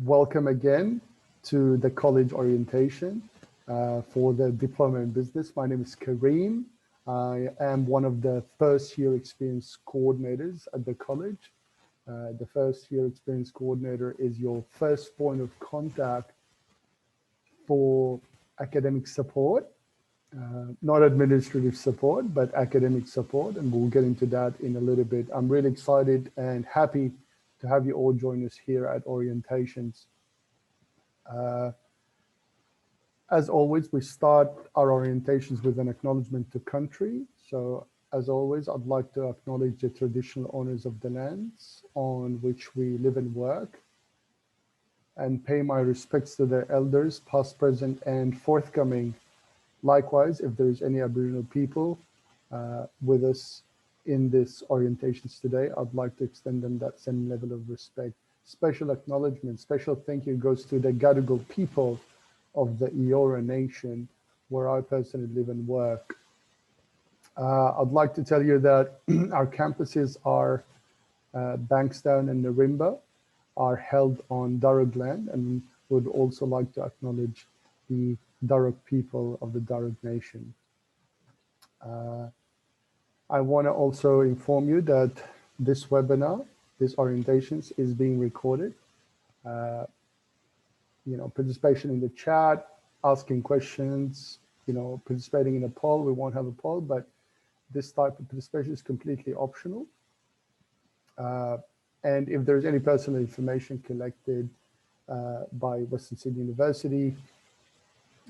Welcome again to the college orientation for the Diploma in Business. My name is Kareem. I am one of the first year experience coordinators at the college. The first year experience coordinator is your first point of contact for academic support, not administrative support, but academic support. And we'll get into that in a little bit. I'm really excited and happy to have you all join us here at Orientations. As always, we start our orientations with an acknowledgement to country. So as always, I'd like to acknowledge the traditional owners of the lands on which we live and work and pay my respects to their elders, past, present, and forthcoming. Likewise, if there's any Aboriginal people with us in this orientations today, I'd like to extend them that same level of respect. Special acknowledgement, special thank you goes to the Gadigal people of the Eora Nation, where I personally live and work. I'd like to tell you that our campuses are Bankstown and Narimba are held on Darug land, and would also like to acknowledge the Darug people of the Darug Nation. I want to also inform you that this webinar, this orientations, is being recorded. Participation in the chat, asking questions, participating in a poll. We won't have a poll, but this type of participation is completely optional. And if there's any personal information collected by Western Sydney University,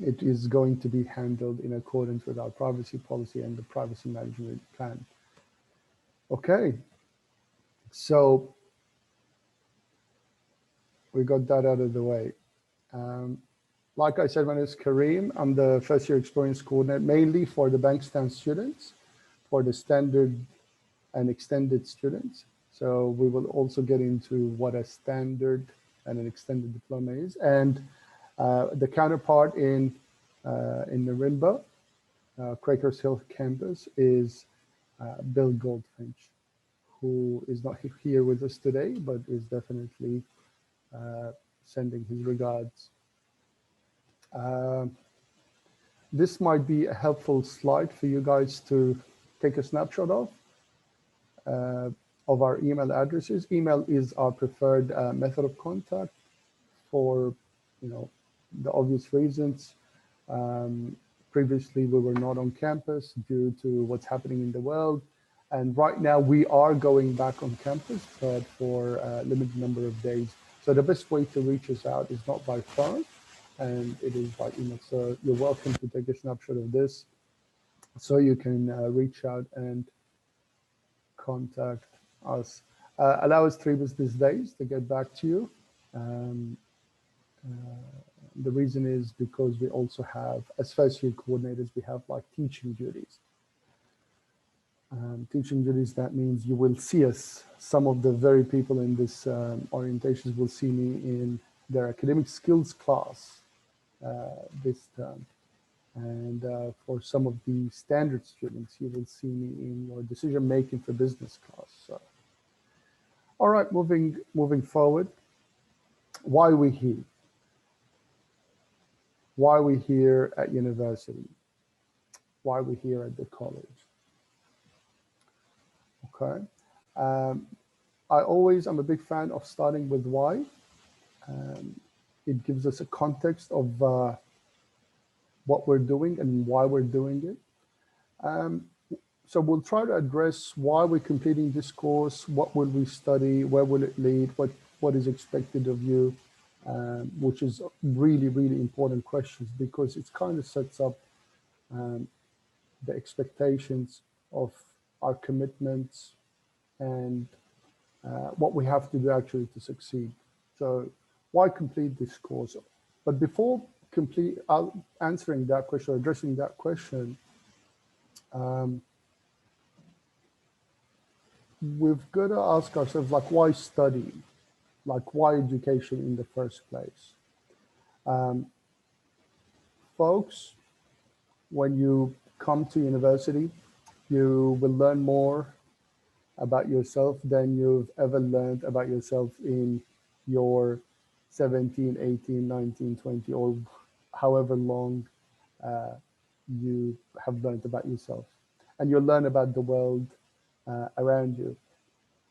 it is going to be handled in accordance with our privacy policy and the privacy management plan. Okay, so we got that out of the way. Like I said, my name is Kareem. I'm the first year experience coordinator, mainly for the Bankstown students, for the standard and extended students. So we will also get into what a standard and an extended diploma is. And the counterpart in Narimba, Quakers Hill campus, is Bill Goldfinch, who is not here with us today, but is definitely sending his regards. This might be a helpful slide for you guys to take a snapshot of our email addresses. Email is our preferred method of contact for, the obvious reasons. Previously, we were not on campus due to what's happening in the world. And right now we are going back on campus, but for a limited number of days. So the best way to reach us out is not by phone, and it is by email. So you're welcome to take a snapshot of this so you can reach out and contact us. Allow us 3 business days to get back to you. The reason is because we also have, as first year coordinators, we have like teaching duties. Teaching duties, that means you will see us. Some of the very people in this orientations will see me in their academic skills class this term. And for some of the standard students, you will see me in your decision making for business class. So, all right, moving forward. Why are we here? Why are we here at university? Why are we here at the college? Okay. I'm a big fan of starting with why. It gives us a context of what we're doing and why we're doing it. So we'll try to address why we're completing this course, what will we study, where will it lead, what is expected of you, which is really, really important questions because it kind of sets up the expectations of our commitments and what we have to do actually to succeed. So why complete this course? But before answering that question, or addressing that question, we've got to ask ourselves, like, why study? Like, why education in the first place? Folks, when you come to university, you will learn more about yourself than you've ever learned about yourself in your 17, 18, 19, 20, or however long you have learned about yourself. And you'll learn about the world around you.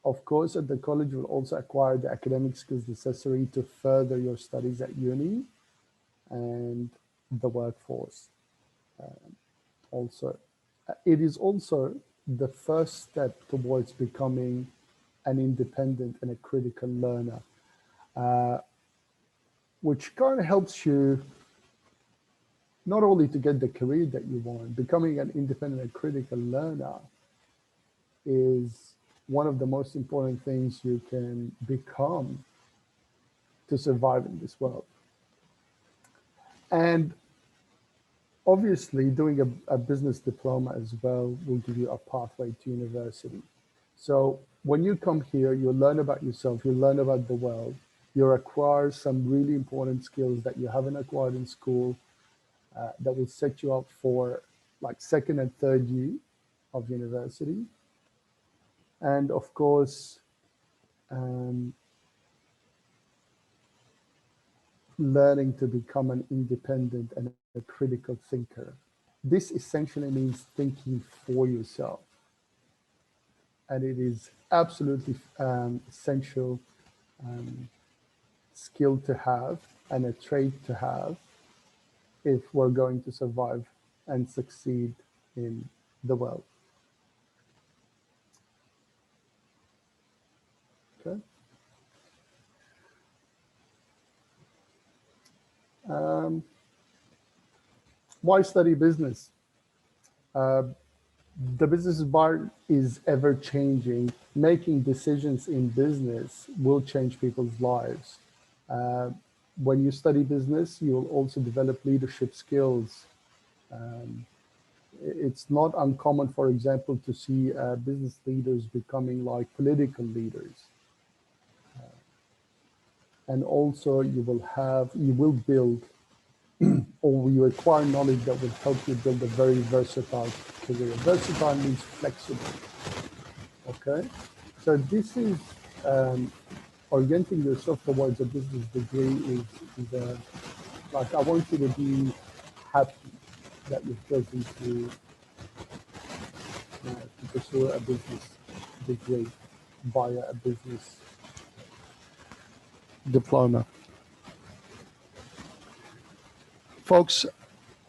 Of course, at the college, you'll also acquire the academic skills necessary to further your studies at uni and the workforce. Also, it is also the first step towards becoming an independent and a critical learner, which kind of helps you not only to get the career that you want. Becoming an independent and critical learner is one of the most important things you can become to survive in this world. And obviously, doing a business diploma as well will give you a pathway to university. So when you come here, you'll learn about yourself, you'll learn about the world, you'll acquire some really important skills that you haven't acquired in school that will set you up for like second and third year of university. And of course, learning to become an independent and a critical thinker. This essentially means thinking for yourself. And it is absolutely essential skill to have and a trait to have if we're going to survive and succeed in the world. Okay. Why study business? The business environment is ever changing. Making decisions in business will change people's lives. When you study business, you will also develop leadership skills. It's not uncommon, for example, to see business leaders becoming like political leaders. And also you will build or you acquire knowledge that will help you build a very versatile career. Versatile means flexible. Okay, so this is orienting yourself towards a business degree is like I want you to be happy that you've chosen to pursue a business degree via a business diploma. Folks,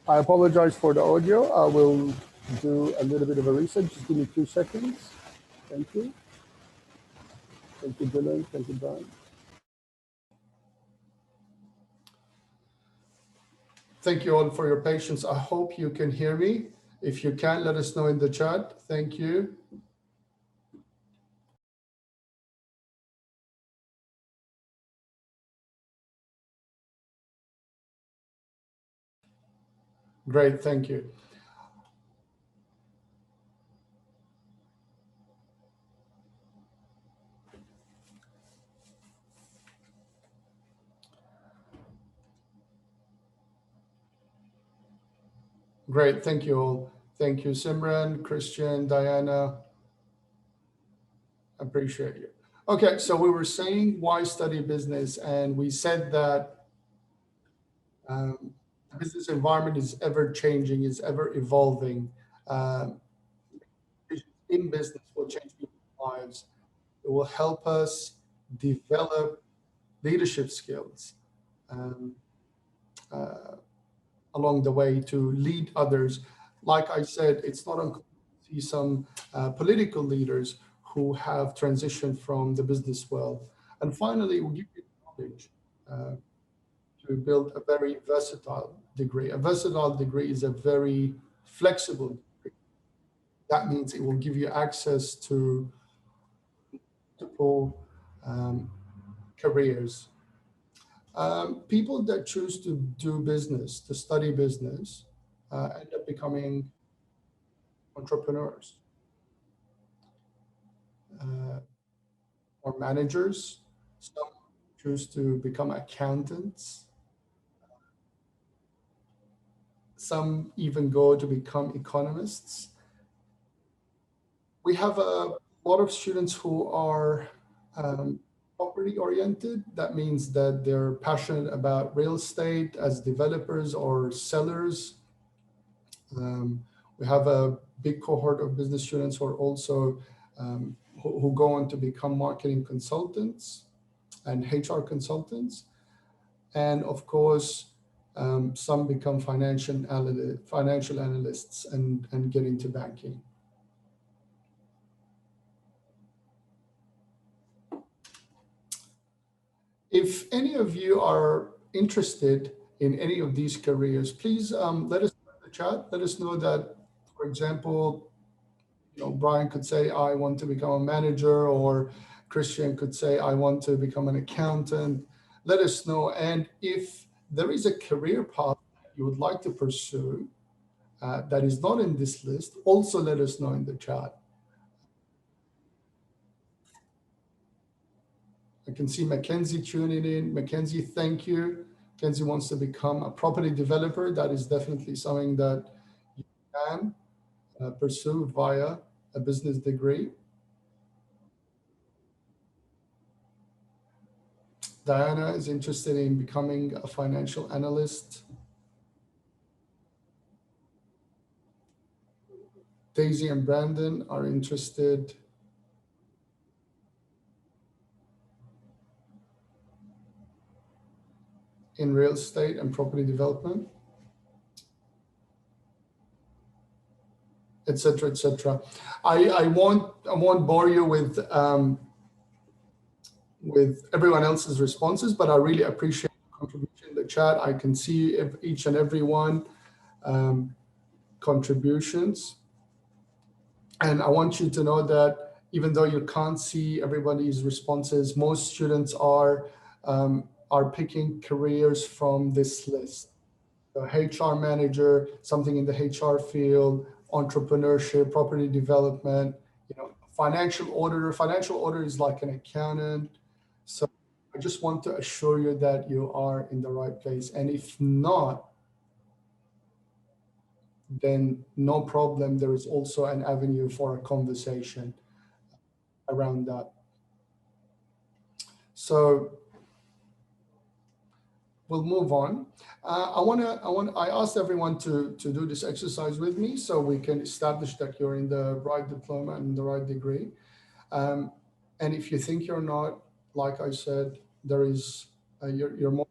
I apologize for the audio. I will do a little bit of a research. Just give me 2 seconds. Thank you. Thank you, Dylan. Thank you, Brian. Thank you all for your patience. I hope you can hear me. If you can, let us know in the chat. Thank you. Great, thank you. Great, thank you all. Thank you, Simran, Christian, Diana. Appreciate you. Okay, so we were saying why study business, and we said that the business environment is ever changing, is ever evolving. Um, in business will change people's lives. It will help us develop leadership skills um, uh, along the way to lead others. Like I said, it's not uncommon to see some political leaders who have transitioned from the business world. And finally, we'll give you knowledge to build a very versatile degree. A versatile degree is a very flexible degree. That means it will give you access to multiple careers. People that choose to do business, to study business, end up becoming entrepreneurs or managers. Some choose to become accountants. Some even go to become economists. We have a lot of students who are property oriented. That means that they're passionate about real estate as developers or sellers. We have a big cohort of business students who are also who go on to become marketing consultants and HR consultants. And of course, some become financial analysts and get into banking. If any of you are interested in any of these careers, please let us know in the chat. Let us know that, for example, Brian could say, I want to become a manager, or Christian could say, I want to become an accountant. Let us know. And if there is a career path that you would like to pursue that is not in this list, also let us know in the chat. I can see Mackenzie tuning in. Mackenzie, thank you. Mackenzie wants to become a property developer. That is definitely something that you can pursue via a business degree. Diana is interested in becoming a financial analyst. Daisy and Brandon are interested in real estate and property development, etc., etc. I won't bore you with everyone else's responses, but I really appreciate the contribution in the chat. I can see each and every one contributions. And I want you to know that even though you can't see everybody's responses, most students are picking careers from this list. So HR manager, something in the HR field, entrepreneurship, property development, financial auditor. Financial auditor is like an accountant. So I just want to assure you that you are in the right place. And if not, then no problem. There is also an avenue for a conversation around that. So we'll move on. I asked everyone to do this exercise with me so we can establish that you're in the right diploma and the right degree. And if you think you're not, like I said, there is you're more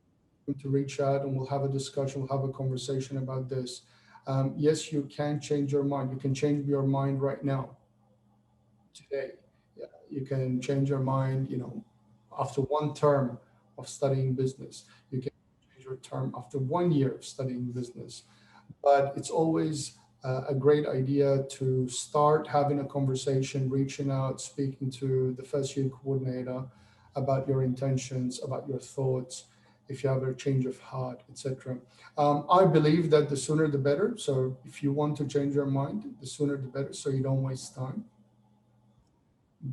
to reach out and we'll have a discussion, we'll have a conversation about this. Yes, you can change your mind. You can change your mind right now, today. Yeah, you can change your mind, after one term of studying business. You can change your term after 1 year of studying business. But it's always a great idea to start having a conversation, reaching out, speaking to the first year coordinator about your intentions, about your thoughts, if you have a change of heart, etc. I believe that the sooner the better. So if you want to change your mind, the sooner the better, so you don't waste time.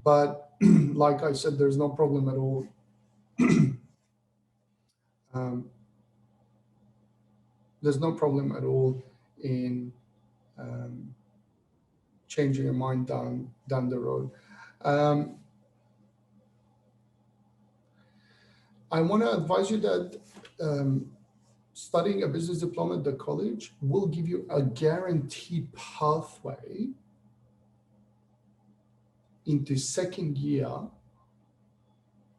But like I said, there's no problem at all. There's no problem at all in changing your mind down the road. I want to advise you that studying a business diploma at the college will give you a guaranteed pathway into second year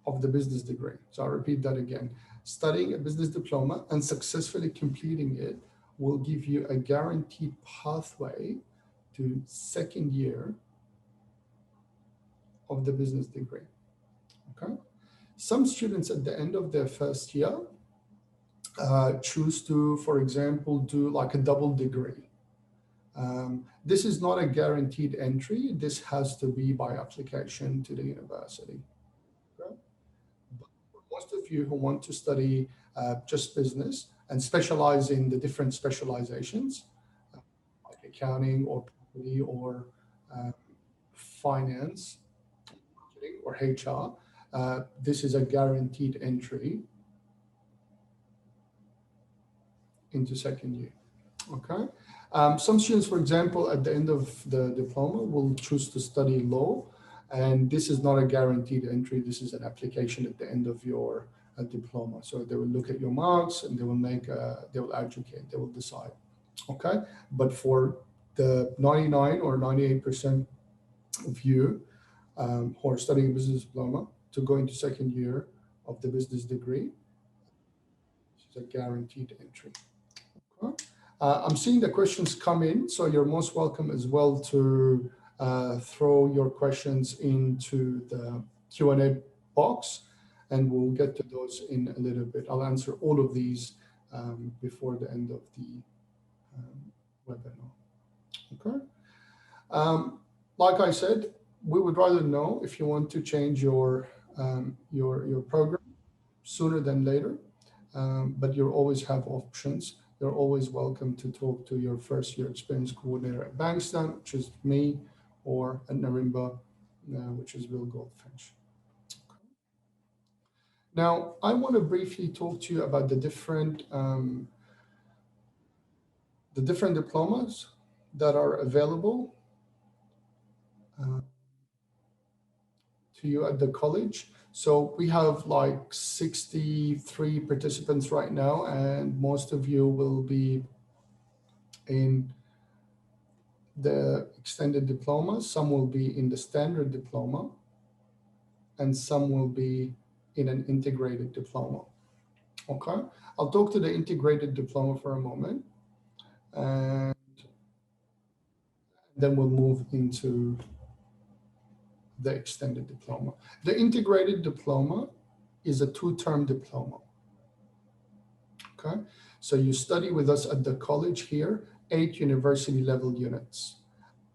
of the business degree. So I'll repeat that again. Studying a business diploma and successfully completing it will give you a guaranteed pathway to second year of the business degree. Okay. Some students at the end of their first year choose to, for example, do like a double degree. This is not a guaranteed entry. This has to be by application to the university. Okay? But for most of you who want to study just business and specialize in the different specializations, like accounting or property or finance or HR, this is a guaranteed entry into second year. Okay. Some students, for example, at the end of the diploma will choose to study law, And this is not a guaranteed entry. This is an application at the end of your diploma. So they will look at your marks and they will they will adjudicate, they will decide. Okay. But for the 99 or 98% of you who are studying a business diploma to go into second year of the business degree, this is a guaranteed entry. Okay. I'm seeing the questions come in, so you're most welcome as well to throw your questions into the Q&A box, and we'll get to those in a little bit. I'll answer all of these before the end of the webinar. Okay. Like I said, we would rather know if you want to change your program sooner than later, but you always have options. You're always welcome to talk to your first year experience coordinator at Bankston, which is me, or at Narimba, which is Will Goldfinch. Now, I want to briefly talk to you about the different diplomas that are available to you at the college. So we have like 63 participants right now, and most of you will be in the extended diploma. Some will be in the standard diploma, and some will be in an integrated diploma. Okay, I'll talk to the integrated diploma for a moment, and then we'll move into the extended diploma. The integrated diploma is a 2-term diploma. Okay, so you study with us at the college here, 8 university level units.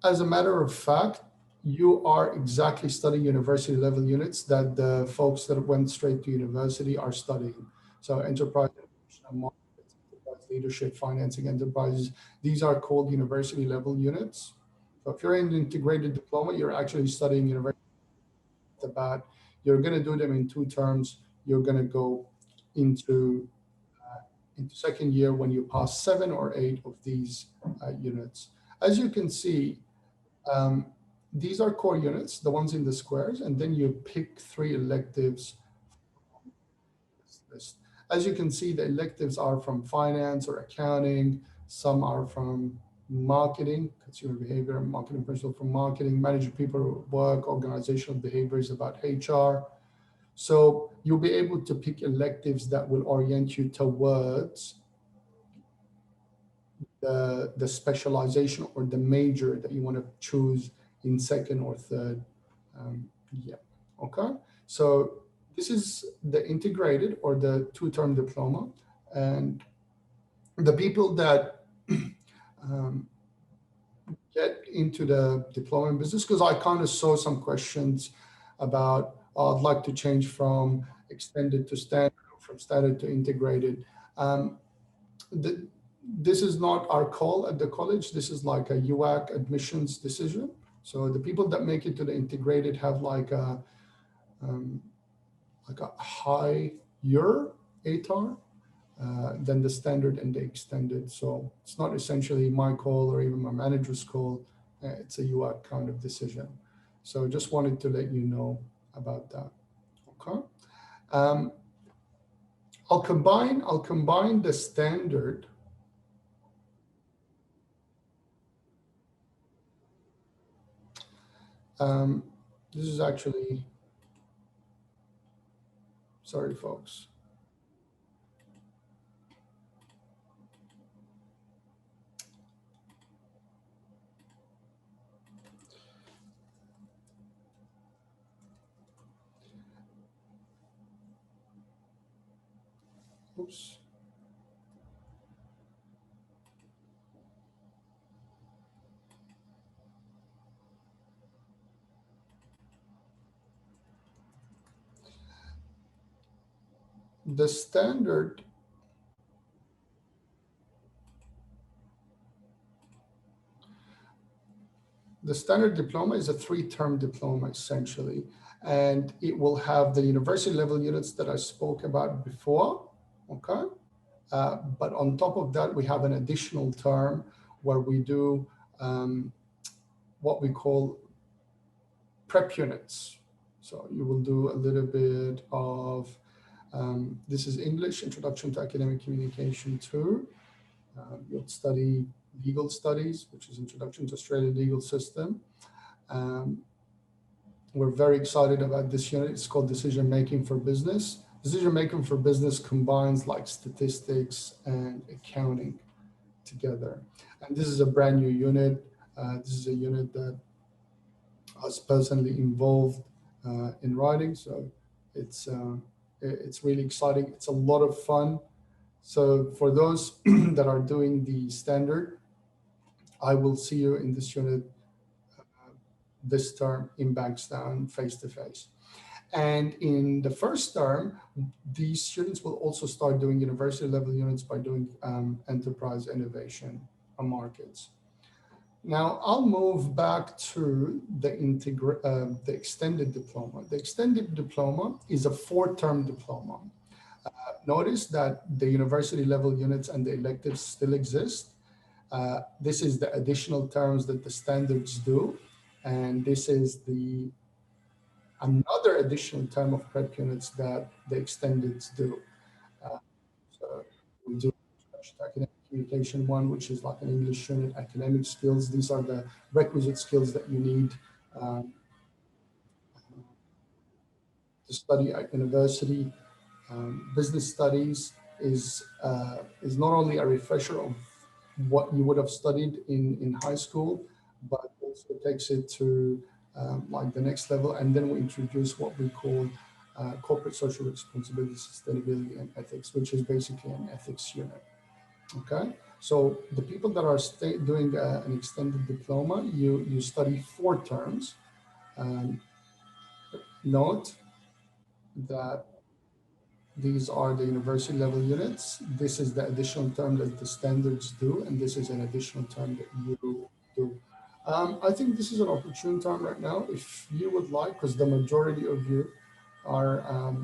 As a matter of fact, you are exactly studying university level units that the folks that went straight to university are studying. So enterprise markets, enterprise leadership, financing enterprises, these are called university level units. So if you're in the integrated diploma, you're actually studying university. You're going to do them in 2 terms. You're going to go into second year when you pass 7 or 8 of these units. As you can see, these are core units, the ones in the squares, and then you pick 3 electives. As you can see, the electives are from finance or accounting. Some are from marketing, consumer behavior, marketing principle from marketing, managing people work, organizational behaviors about HR. So you'll be able to pick electives that will orient you towards the specialization or the major that you want to choose in second or third year. Okay, so this is the integrated or the 2-term diploma, and the people that get into the diploma in business, because I kind of saw some questions about, I'd like to change from extended to standard, from standard to integrated. This is not our call at the college. This is like a UAC admissions decision. So the people that make it to the integrated have like a higher ATAR than the standard and the extended. So it's not essentially my call or even my manager's call. It's a UAC kind of decision. So just wanted to let you know about that. Okay. I'll combine the standard this is actually, sorry folks. Oops. The standard diploma is a 3-term diploma essentially, and it will have the university level units that I spoke about before. Okay, but on top of that, we have an additional term where we do what we call prep units. So you will do a little bit of, this is English, Introduction to Academic Communication 2. You'll study legal studies, which is Introduction to Australian Legal System. We're very excited about this unit. It's called Decision Making for Business. Decision Making for Business combines like statistics and accounting together. And this is a brand new unit. This is a unit that I was personally involved in writing. So it's really exciting. It's a lot of fun. So for those that are doing the standard, I will see you in this unit this term in Bankstown face-to-face. And in the first term, these students will also start doing university level units by doing enterprise innovation and markets. Now I'll move back to the extended diploma. The extended diploma is a 4-term diploma. Notice that the university level units and the electives still exist. This is the additional terms that the standards do. And this is another additional term of prep units that the extendeds do. So we do academic communication 1, which is like an English unit, academic skills. These are the requisite skills that you need to study at university. Business studies is not only a refresher of what you would have studied in high school, but also takes it to like the next level. And then we introduce what we call corporate social responsibility, sustainability, and ethics, which is basically an ethics unit. Okay, so the people that are doing an extended diploma, you study 4 terms. Note that these are the university level units. This is the additional term that the standards do, and this is an additional term that you do. I think this is an opportune time right now, if you would like, because the majority of you are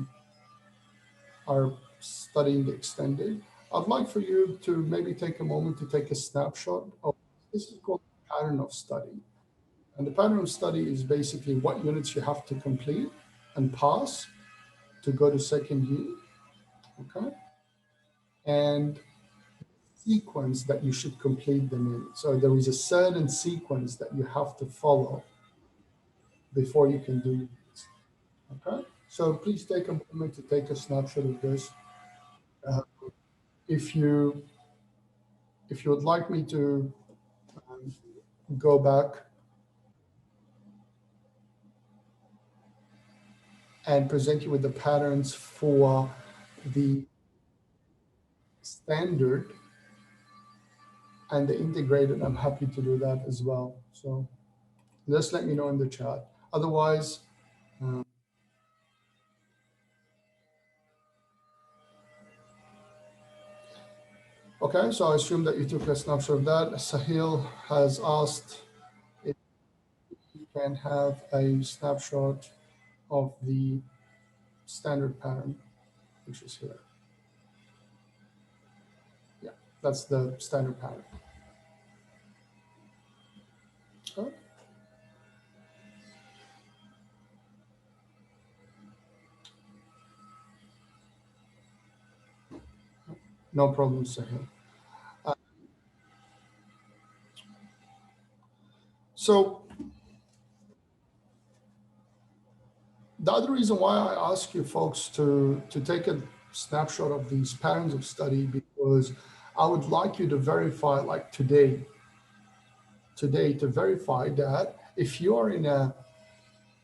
studying the extended. I'd like for you to maybe take a moment to take a snapshot of, this is called pattern of study. And the pattern of study is basically what units you have to complete and pass to go to second year, okay? And sequence that you should complete them in. So there is a certain sequence that you have to follow before you can do it. Okay, so please take a moment to take a snapshot of this. If you would like me to go back and present you with the patterns for the standard and the integrated, I'm happy to do that as well. So just let me know in the chat. Otherwise, okay, so I assume that you took a snapshot of that. Sahil has asked if you can have a snapshot of the standard pattern, which is here. Yeah, that's the standard pattern. Okay. No problem, Sahil. So the other reason why I ask you folks to take a snapshot of these patterns of study, because I would like you to verify, like today to verify that if you are in a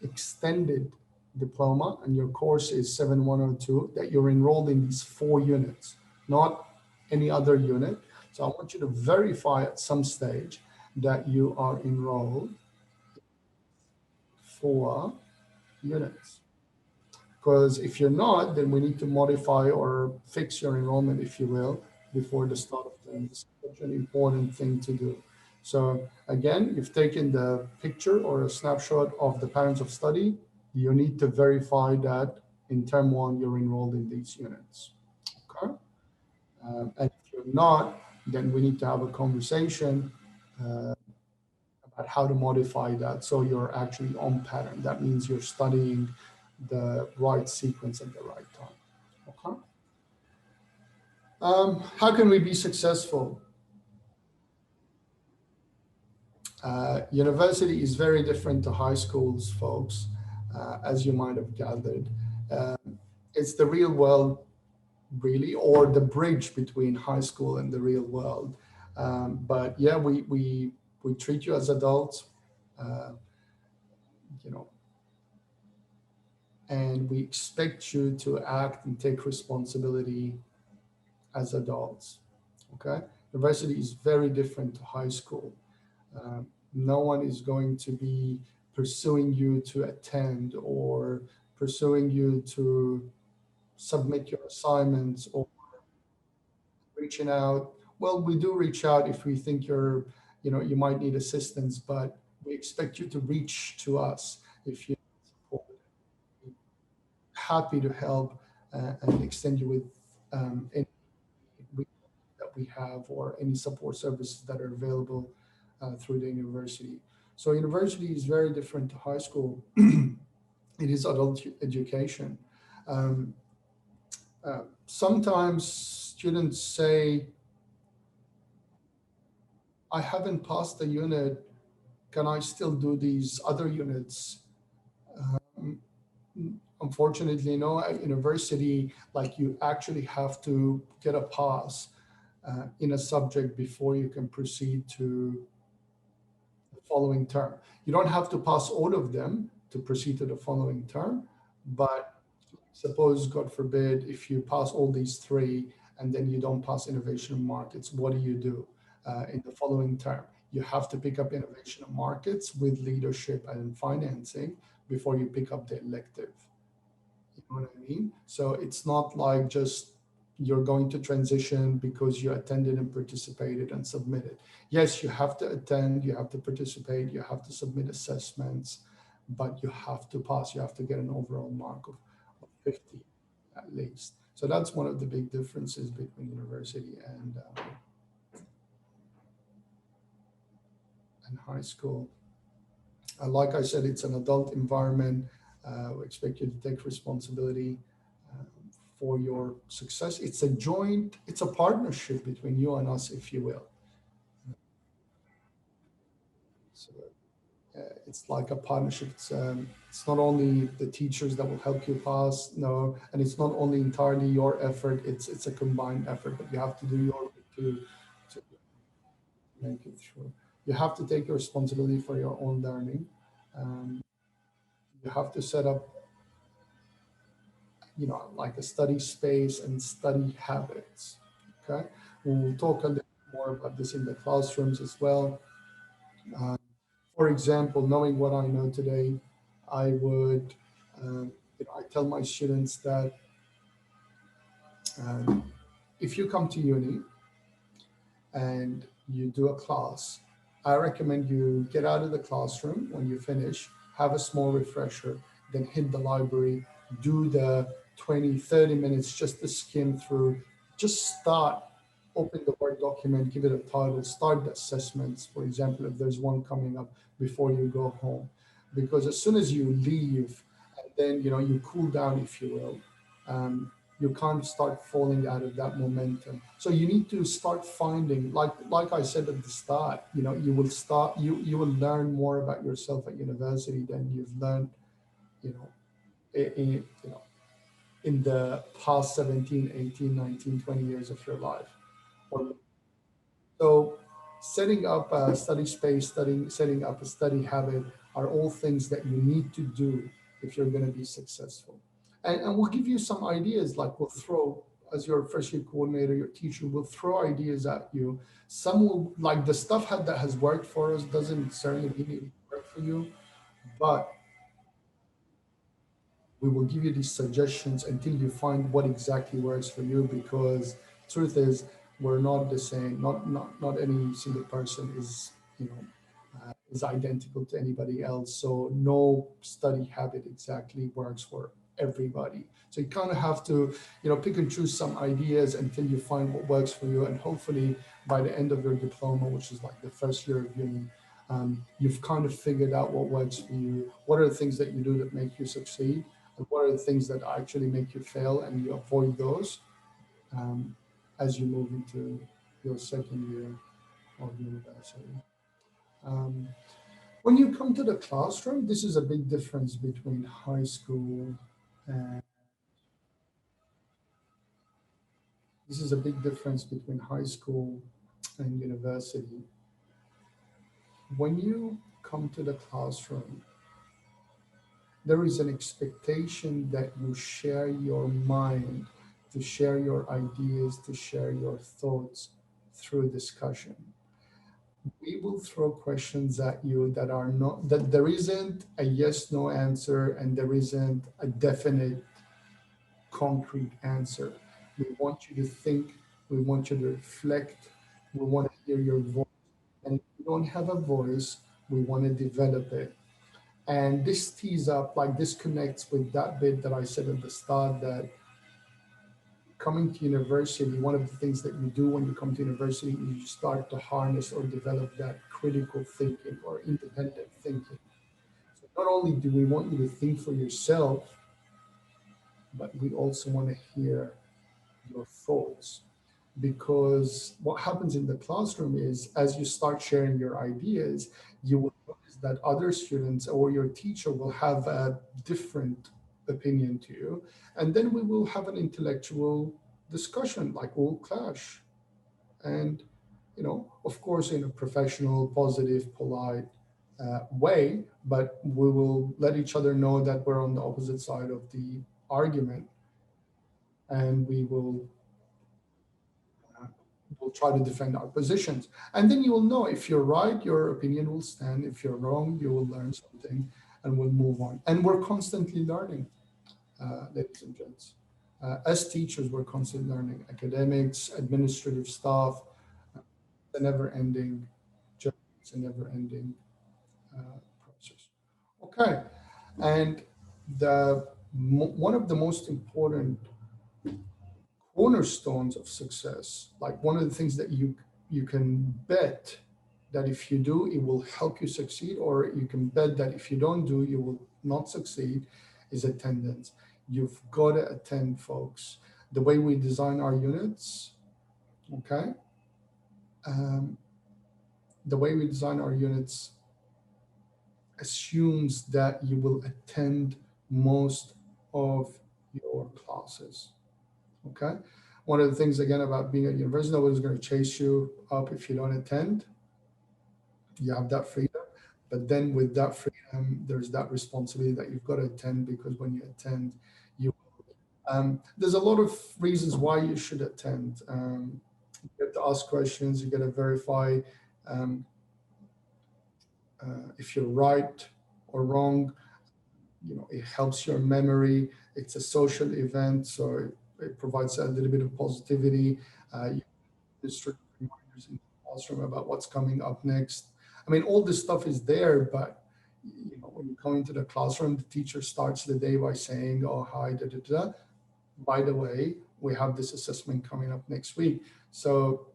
extended diploma and your course is 7102, that you're enrolled in these 4 units, not any other unit. So I want you to verify at some stage that you are enrolled 4 units. Because if you're not, then we need to modify or fix your enrollment, if you will, before the start of term. It's such an important thing to do. So again, you've taken the picture or a snapshot of the patterns of study. You need to verify that in term 1, you're enrolled in these units. Okay. And if you're not, then we need to have a conversation about at how to modify that so you're actually on pattern. That means you're studying the right sequence at the right time. Okay. How can we be successful? University is very different to high schools, folks, as you might have gathered. It's the real world, really, or the bridge between high school and the real world. But yeah, we treat you as adults, uh, you know, and we expect you to act and take responsibility as adults. Okay, university is very different to high school. Um, no one is going to be pursuing you to attend or pursuing you to submit your assignments or reaching out. Well, we do reach out if we think you're, you might need assistance, but we expect you to reach to us if you support. Happy to help and extend you with any that we have or any support services that are available through the university. So university is very different to high school. It is adult education. Um, Sometimes students say, I haven't passed the unit. Can I still do these other units? Um, Unfortunately, no. At university, like you actually have to get a pass in a subject before you can proceed to the following term. You don't have to pass all of them to proceed to the following term, but suppose, God forbid, if you pass all these three and then you don't pass innovation markets, what do in the following term? You have to pick up innovation markets with leadership and financing before you pick up the elective. You know what I mean? So it's not like just you're going to transition because you attended and participated and submitted. Yes, you have to attend, you have to participate, you have to submit assessments, but you have to pass, you have to get an overall mark of 50 at least. So that's one of the big differences between university and high school. Like I said, it's an adult environment. We expect you to take responsibility uh, for your success. It's a partnership between you and us, if you will. So it's like a partnership. It's not only the teachers that will help you pass, no, and it's not only entirely your effort. It's a combined effort, but you have to do your bit to make it through. You have to take responsibility for your own learning. Um, you have to set up, like a study space and study habits. Okay, we'll talk a little more about this in the classrooms as well. Uh, for example, knowing what I know today, I would, I tell my students that um, if you come to uni and you do a class, I recommend you get out of the classroom when you finish, have a small refresher, then hit the library, do the 20, 30 minutes just to skim through, just start, open the Word document, give it a title, start the assessments, for example, if there's one coming up before you go home. Because as soon as you leave, and then, you cool down, if you will, you can't start falling out of that momentum. So you need to start finding, like I said at the start, you will learn more about yourself at university than you've learned, you know, in the past 17, 18, 19, 20 years of your life. So setting up a study space, setting up a study habit are all things that you need to do if you're going to be successful. And we'll give you some ideas, like we'll throw, as your first year coordinator, your teacher will throw ideas at you. Some will, like the stuff that has worked for us doesn't necessarily mean it will work for you, but we will give you these suggestions until you find what exactly works for you, because truth is we're not the same. Not any single person is is identical to anybody else. So no study habit exactly works for everybody. So you kind of have to pick and choose some ideas until you find what works for you, and hopefully by the end of your diploma, which is like the first year of uni, You've kind of figured out what works for you. What are the things that you do that make you succeed? And what are the things that actually make you fail, and you avoid those um, as you move into your second year of university. Um, when you come to the classroom, this is a big difference between high school and this is a big difference between high school and university. When you come to the classroom, there is an expectation that you share your mind, to share your ideas, to share your thoughts through discussion. We will throw questions at you that are not, that there isn't a yes no answer and there isn't a definite concrete answer. We want you to think, we want you to reflect, we want to hear your voice. And if you don't have a voice, we want to develop it. And this tees up, like this connects with that bit that I said at the start, that coming to university, one of the things that you do when you come to university is you start to harness or develop that critical thinking or independent thinking. So not only do we want you to think for yourself, but we also want to hear your thoughts. Because what happens in the classroom is as you start sharing your ideas, you will notice that other students or your teacher will have a different opinion to you. And then we will have an intellectual discussion, like we'll clash. And, you know, of course, in a professional, positive, polite way, but we will let each other know that we're on the opposite side of the argument, and we'll try to defend our positions. And then you will know if you're right, your opinion will stand. If you're wrong, you will learn something and we'll move on. And we're constantly learning, ladies and gents. As teachers, we're constantly learning. Academics, administrative staff, it's a never ending journey, it's a never ending process. Okay. And one of the most important cornerstones of success, like one of the things that you can bet that if you do, it will help you succeed, or you can bet that if you don't do, you will not succeed, is attendance. You've got to attend, folks. The way we design our units, okay? Um, the way we design our units assumes that you will attend most of your classes. Okay. One of the things again about being at university, nobody's going to chase you up if you don't attend. You have that freedom. But then with that freedom, there's that responsibility that you've got to attend, because when you attend, you there's a lot of reasons why you should attend. You have to ask questions, you got to verify um, if you're right or wrong. You know, it helps your memory. It's a social event, so it provides a little bit of positivity. You district reminders in the classroom about what's coming up next. I mean, all this stuff is there, but you know, when you come into the classroom, the teacher starts the day by saying, "Oh, hi, da da da. By the way, we have this assessment coming up next week." So,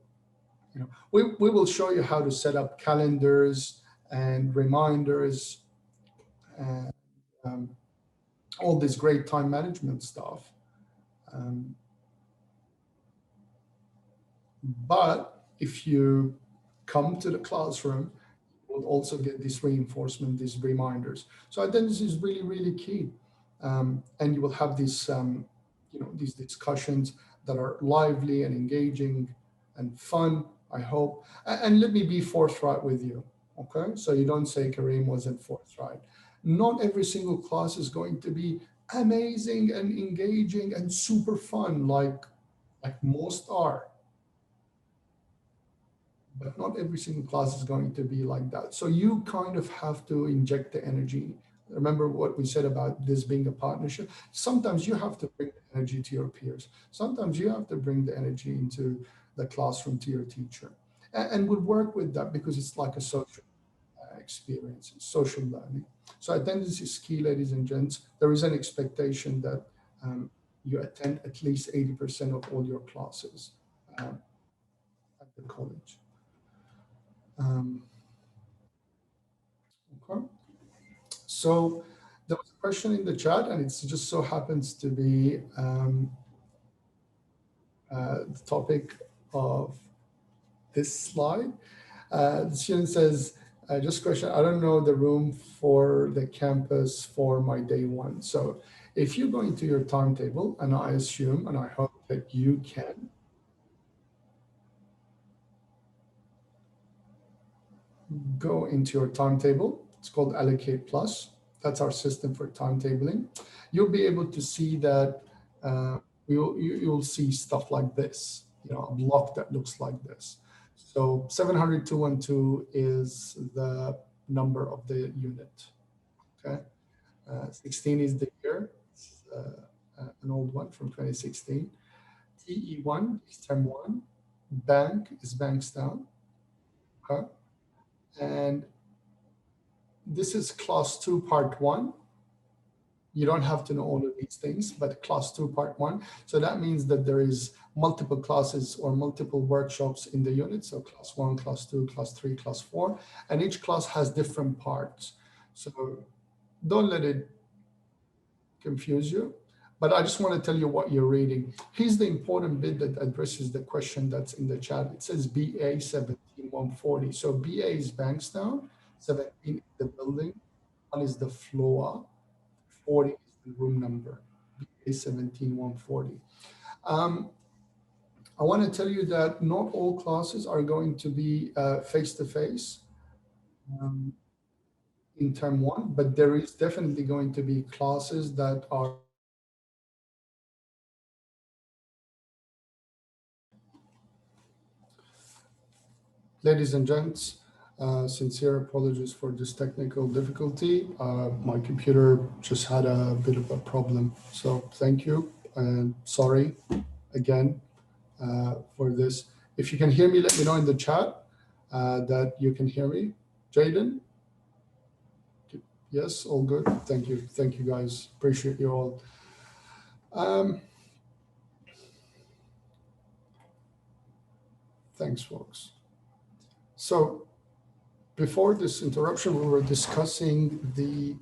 you know, we will show you how to set up calendars and reminders and um, all this great time management stuff. Um, but if you come to the classroom, you will also get this reinforcement, these reminders. So attendance is really, really key. And you will have these, you know, these discussions that are lively and engaging and fun, I hope. And let me be forthright with you, okay? So you don't say Kareem wasn't forthright. Not every single class is going to be amazing and engaging and super fun like most are, but not every single class is going to be like that. So you kind of have to inject the energy. Remember what we said about this being a partnership? Sometimes you have to bring the energy to your peers. Sometimes you have to bring the energy into the classroom to your teacher. And we'll work with that because it's like a social experience, social learning. So attendance is key, ladies and gents. There is an expectation that um, you attend at least 80% of all your classes at the college. Um, So there was a question in the chat, and it just so happens to be the topic of this slide. The student says, just question, I don't know the room for the campus for my day one. So if you go into your timetable, and I assume, and I hope that you can, go into your timetable. It's called Allocate Plus. That's our system for timetabling. You'll be able to see that you'll see stuff like this, a block that looks like this. So 700,212 is the number of the unit. Okay, 16 is the year. It's, an old one from 2016. TE1 is term 1. Bank is Bankstown. Okay, and this is class 2 part 1. You don't have to know all of these things, but class 2 part 1. So that means that there is multiple classes or multiple workshops in the unit. So class 1, class 2, class 3, class 4, and each class has different parts. So don't let it confuse you, but I just want to tell you what you're reading. Here's the important bit that addresses the question that's in the chat. It says BA 17140. So BA is Bankstown, 17 is the building, 1 is the floor, 40 is the room number, BA 17140. I want to tell you that not all classes are going to be face-to-face in term 1, but there is definitely going to be classes that are ladies and gents, sincere apologies for this technical difficulty. My computer just had a bit of a problem. So thank you and sorry again for this. If you can hear me, let me know in the chat that you can hear me. Jaden? Yes, all good. Thank you. Thank you guys. Appreciate you all. Thanks, folks. So before this interruption, we were discussing the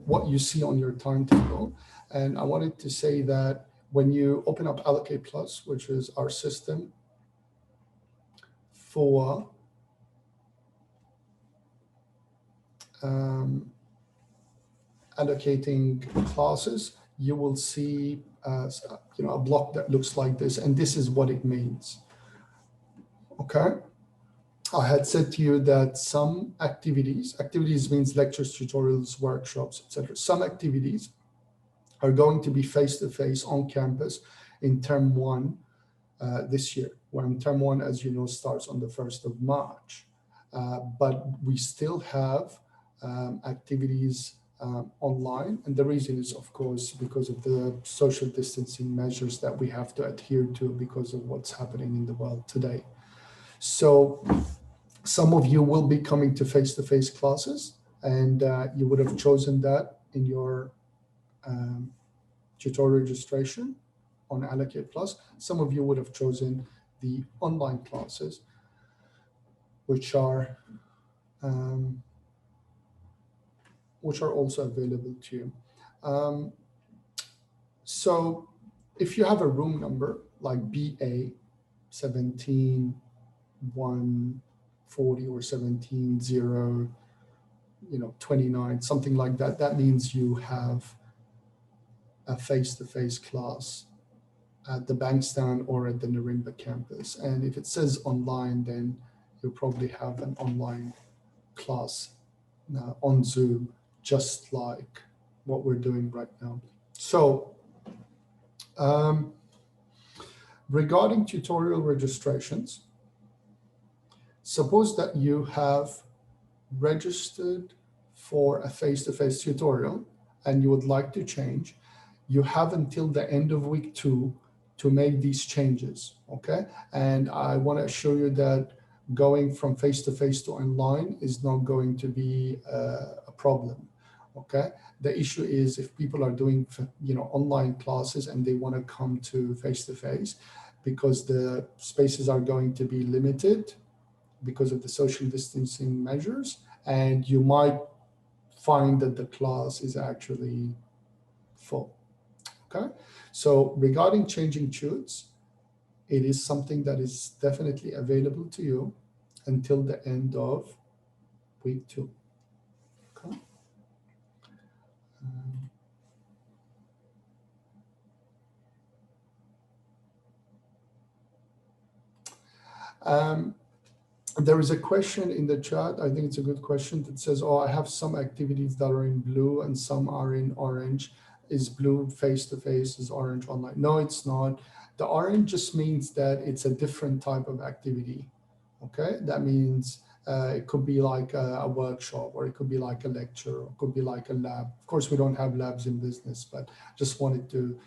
what you see on your timetable. And I wanted to say that when you open up Allocate Plus, which is our system for allocating classes, you will see a block that looks like this, and this is what it means. Okay. I had said to you that some activities means lectures, tutorials, workshops, etc. Some activities are going to be face-to-face on campus in term 1 this year, when term 1, as you know, starts on the 1st of March. But we still have activities online. And the reason is, of course, because of the social distancing measures that we have to adhere to because of what's happening in the world today. So some of you will be coming to face-to-face classes, and you would have chosen that in your tutorial registration on Allocate Plus. Some of you would have chosen the online classes, which are also available to you. So if you have a room number like BA 17140 or 17029, something like that, that means you have a face-to-face class at the Bankstown or at the Narimba campus. And if it says online, then you'll probably have an online class on Zoom, just like what we're doing right now. So regarding tutorial registrations, suppose that you have registered for a face-to-face tutorial and you would like to change. You have until the end of week 2 to make these changes, okay? And I want to assure you that going from face-to-face to online is not going to be a problem, okay? The issue is if people are doing, online classes and they want to come to face-to-face, because the spaces are going to be limited because of the social distancing measures, and you might find that the class is actually full. Okay, so regarding changing tutes, it is something that is definitely available to you until the end of week 2. Okay. There is a question in the chat. I think it's a good question that says, oh, I have some activities that are in blue and some are in orange. Is blue face-to-face, is orange online? No, it's not. The orange just means that it's a different type of activity. Okay, that means it could be like a workshop, or it could be like a lecture, or it could be like a lab. Of course, we don't have labs in business, but just wanted to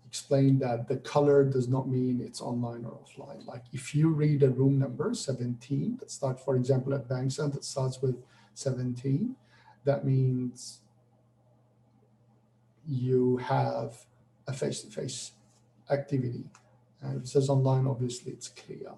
explain that the color does not mean it's online or offline. Like if you read a room number 17 that starts, for example, at Bankstown that starts with 17, that means you have a face-to-face activity. And if it says online, obviously it's clear.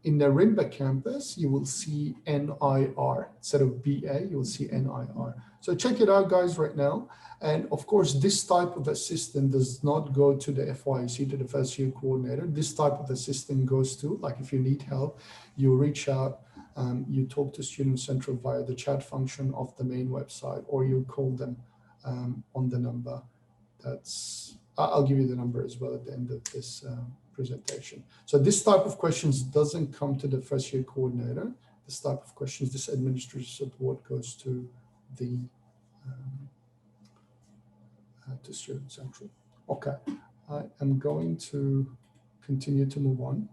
In the Rimba campus, you will see NIR. Instead of BA, you will see NIR. So check it out, guys, right now. And of course, this type of assistant does not go to the FYC, to the first year coordinator. This type of assistant goes to, like if you need help, you reach out, you talk to Student Central via the chat function of the main website, or you call them on the number. I'll give you the number as well at the end of this presentation. So this type of questions doesn't come to the first year coordinator. This type of questions, this administrative support goes to the to Student Central. Okay, I am going to continue to move on.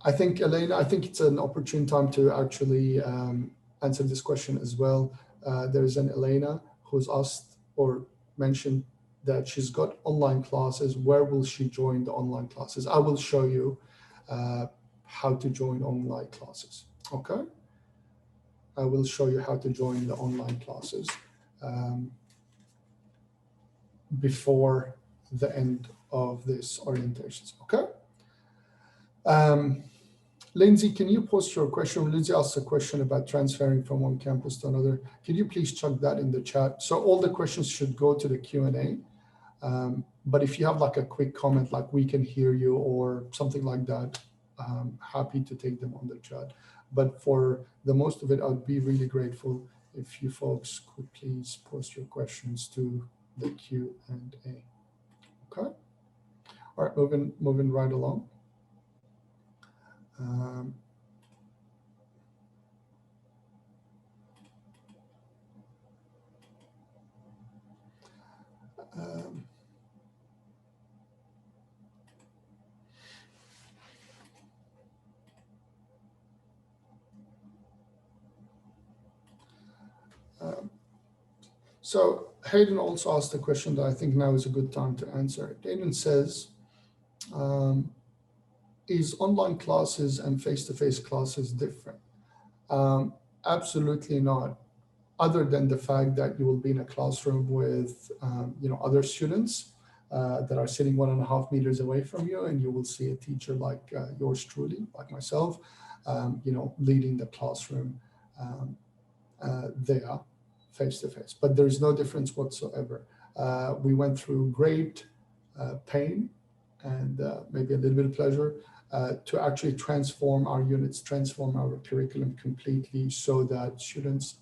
I think, Elena, I think it's an opportune time to actually answer this question as well. There's an Elena who's asked or mentioned that she's got online classes. Where will she join the online classes? I will show you how to join online classes, okay? I will show you how to join the online classes before the end of this orientations, okay? Lindsay, can you post your question? Lindsay asked a question about transferring from one campus to another. Can you please chuck that in the chat? So all the questions should go to the Q&A. But if you have like a quick comment, like we can hear you or something like that, happy to take them on the chat. But for the most of it, I'd be really grateful if you folks could please post your questions to the Q&A. Okay. All right, moving right along. So Hayden also asked a question that I think now is a good time to answer. Hayden says, is online classes and face-to-face classes different? Absolutely not, other than the fact that you will be in a classroom with other students that are sitting 1.5 meters away from you, and you will see a teacher like yours truly, like myself, leading the classroom there face-to-face. But there is no difference whatsoever. We went through great pain and maybe a little bit of pleasure to actually transform our units, transform our curriculum completely so that students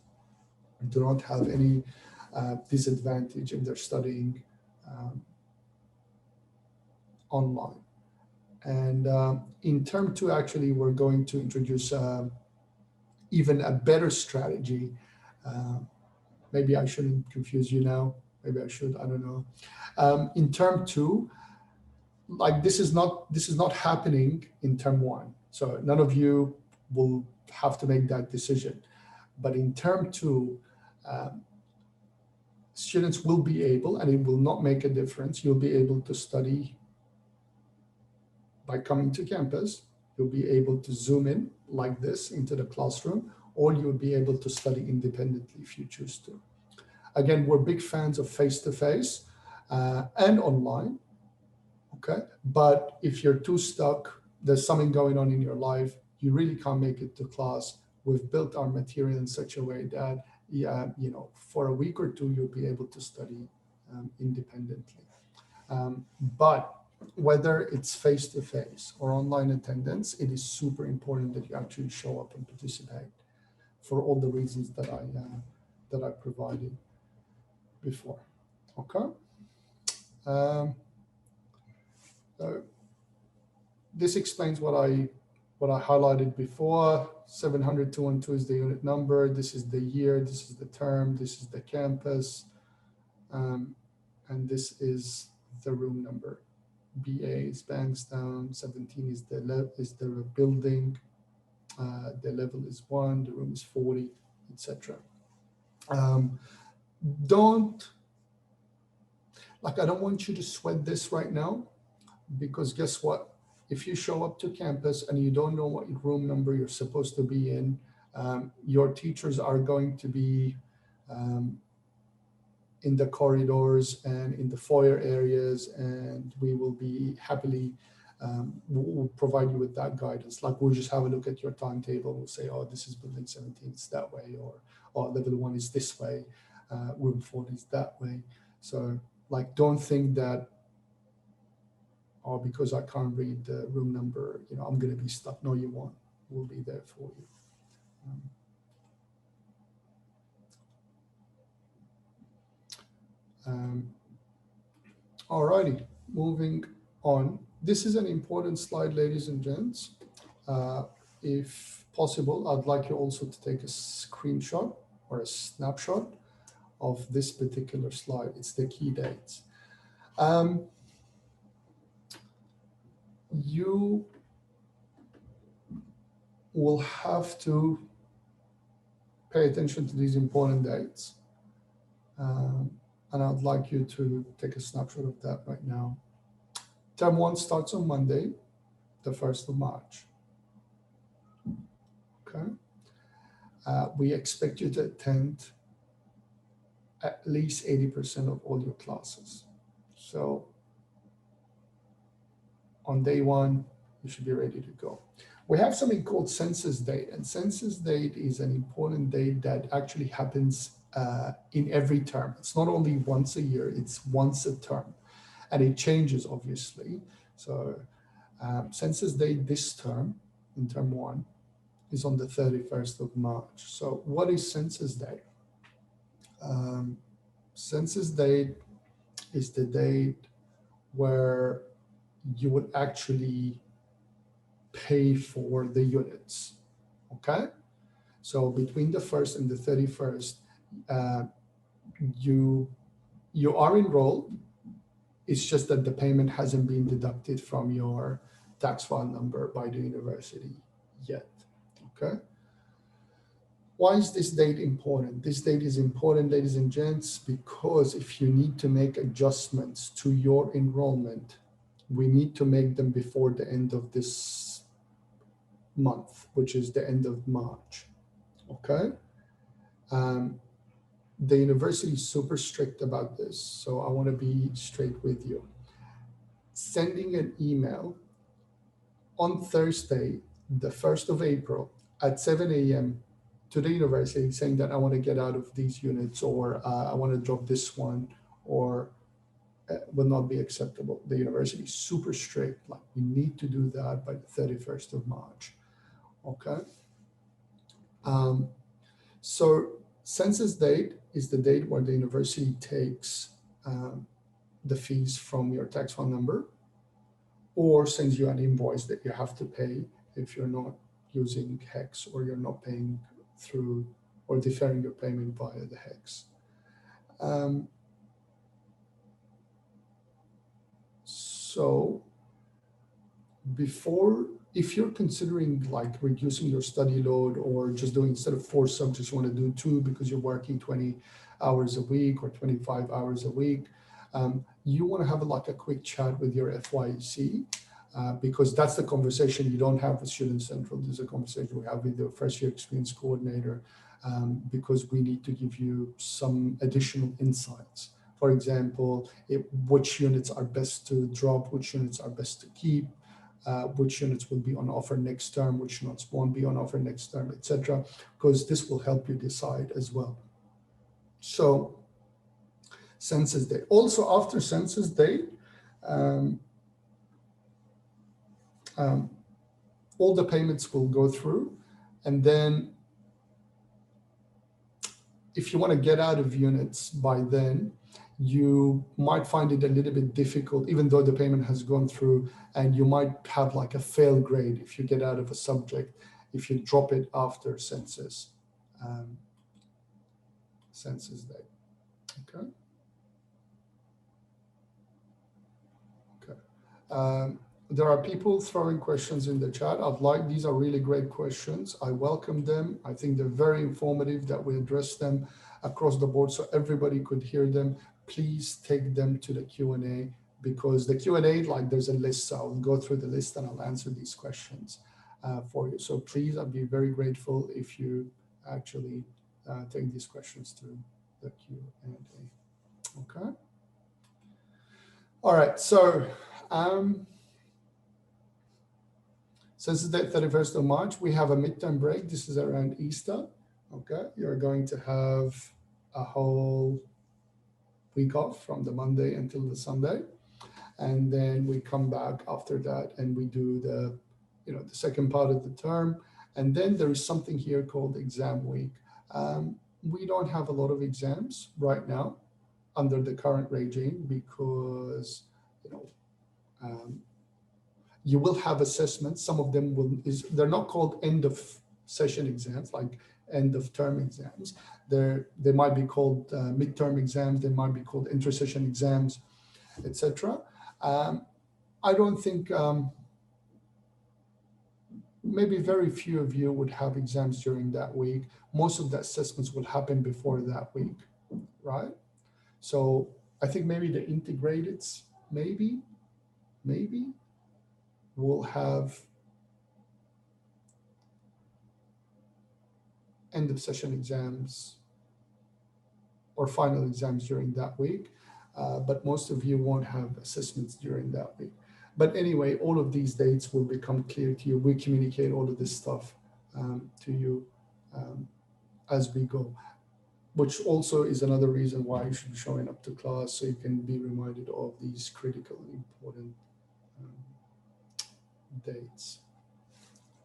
do not have any disadvantage if they're studying online. And in term 2, actually, we're going to introduce even a better strategy. Maybe I shouldn't confuse you now. Maybe I should, I don't know. In term 2, like this is not happening in term 1. So none of you will have to make that decision. But in term 2, students will be able, and it will not make a difference, you'll be able to study by coming to campus. You'll be able to zoom in like this into the classroom, or you'll be able to study independently if you choose to. Again, we're big fans of face-to-face and online, okay? But if you're too stuck, there's something going on in your life, you really can't make it to class. We've built our material in such a way that, for a week or two, you'll be able to study independently. But whether it's face-to-face or online attendance, it is super important that you actually show up and participate for all the reasons that I provided before. Okay. So this explains what I highlighted before. 700,212 is the unit number. This is the year. This is the term. This is the campus, and this is the room number. BA is Bankstown. 17 is the building. The level is 1. The room is 40, etc. I don't want you to sweat this right now, because guess what? If you show up to campus and you don't know what room number you're supposed to be in, your teachers are going to be in the corridors and in the foyer areas, and we will be happily, we'll provide you with that guidance. Like, we'll just have a look at your timetable. We'll say, oh, this is building 17, it's that way, or level 1 is this way, room 40 is that way. So like, don't think that, oh, because I can't read the room number, I'm going to be stuck. No, you won't. We'll be there for you. All righty, moving on. This is an important slide, ladies and gents. If possible, I'd like you also to take a screenshot or a snapshot of this particular slide. It's the key dates. You will have to pay attention to these important dates. And I'd like you to take a snapshot of that right now. Term 1 starts on Monday, the 1st of March. Okay. We expect you to attend at least 80% of all your classes. So on day 1, you should be ready to go. We have something called census date, and census date is an important date that actually happens in every term. It's not only once a year, it's once a term, and it changes obviously. So census date this term, in term 1, is on the 31st of March. So what is census date? Census date is the date where you would actually pay for the units, okay? So between the 1st and the 31st, you are enrolled. It's just that the payment hasn't been deducted from your tax file number by the university yet, okay? Why is this date important? This date is important, ladies and gents, because if you need to make adjustments to your enrollment, we need to make them before the end of this month, which is the end of March, okay? The university is super strict about this, so I want to be straight with you. Sending an email on Thursday, the 1st of April at 7 a.m. to the university saying that I want to get out of these units, or I want to drop this one, or will not be acceptable. The university is super strict. Like, we need to do that by the 31st of March, okay? So census date is the date where the university takes the fees from your tax file number, or sends you an invoice that you have to pay if you're not using HEX, or you're not paying through, or deferring your payment via the HEX. So before, if you're considering like reducing your study load, or just doing, instead of 4 subjects, you want to do 2 because you're working 20 hours a week or 25 hours a week, you want to have like a quick chat with your FYEC, because that's the conversation you don't have with Student Central. There's a conversation we have with your first year experience coordinator, because we need to give you some additional insights. For example, which units are best to drop, which units are best to keep, which units will be on offer next term, which units won't be on offer next term, etc., because this will help you decide as well. So census date. Also after census date, all the payments will go through, and then if you want to get out of units by then, you might find it a little bit difficult, even though the payment has gone through, and you might have like a fail grade if you get out of a subject, if you drop it after census date. Okay. Okay. There are people throwing questions in the chat. These are really great questions. I welcome them. I think they're very informative that we address them across the board so everybody could hear them. Please take them to the Q&A, because the Q&A, like there's a list, so I'll go through the list and I'll answer these questions for you. So please, I'd be very grateful if you actually take these questions to the Q&A. Okay. All right, so since the 31st of March, we have a midterm break. This is around Easter. Okay, you're going to have a whole week off from the Monday until the Sunday, and then we come back after that and we do the second part of the term. And then there is something here called exam week. We don't have a lot of exams right now under the current regime because you will have assessments. Some of them they're not called end of session exams, like end of term exams. They might be called midterm exams. They might be called inter-session exams, etc. I don't think, maybe very few of you would have exams during that week. Most of the assessments will happen before that week, right? So I think maybe the integrateds, maybe will have end of session exams or final exams during that week, but most of you won't have assessments during that week. But anyway, all of these dates will become clear to you. We communicate all of this stuff to you as we go, which also is another reason why you should be showing up to class, so you can be reminded of these critical and important dates.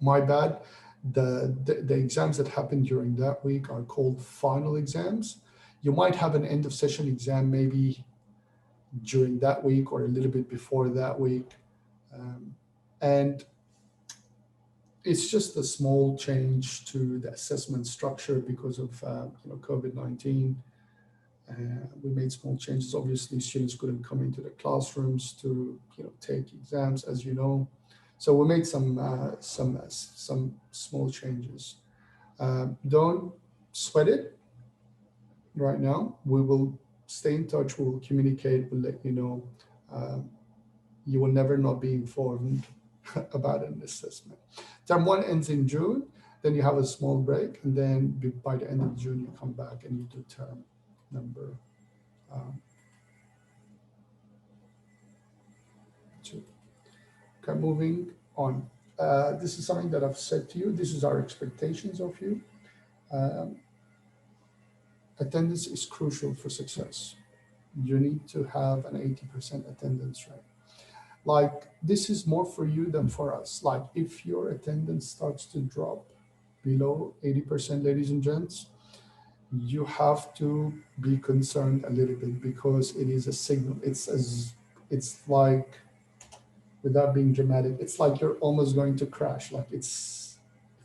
My bad. The exams that happen during that week are called final exams. You might have an end of session exam maybe during that week or a little bit before that week. And it's just a small change to the assessment structure because of COVID-19. We made small changes. Obviously, students couldn't come into the classrooms to take exams, as you know. So we made some small changes. Don't sweat it right now. We will stay in touch. We will communicate. We'll let you know. You will never not be informed about an assessment. Term 1 ends in June. Then you have a small break, and then by the end of June you come back and you do term number 2. Okay, moving on. This is something that I've said to you. This is our expectations of you. Attendance is crucial for success. You need to have an 80% attendance rate. Like, this is more for you than for us. Like, if your attendance starts to drop below 80%, ladies and gents, you have to be concerned a little bit, because it is a signal. It's like, without being dramatic, it's like you're almost going to crash. Like, if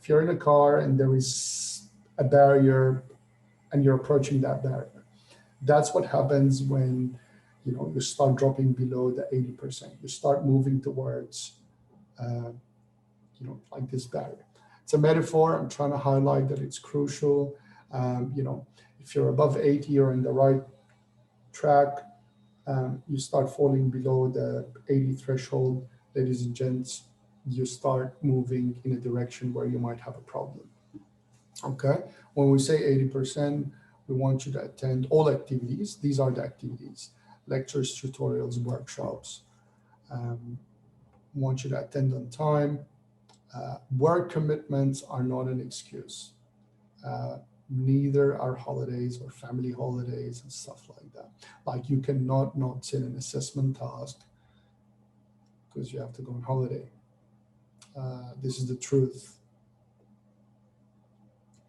you're in a car and there is a barrier and you're approaching that barrier, that's what happens when you start dropping below the 80%. You start moving towards like this barrier. It's a metaphor. I'm trying to highlight that it's crucial. If you're above 80, you're in the right track. You start falling below the 80 threshold, ladies and gents, you start moving in a direction where you might have a problem. Okay, when we say 80%, we want you to attend all activities. These are the activities: lectures, tutorials, workshops, want you to attend on time. Work commitments are not an excuse. Neither are holidays or family holidays and stuff like that. Like you cannot not send an assessment task because you have to go on holiday. This is the truth.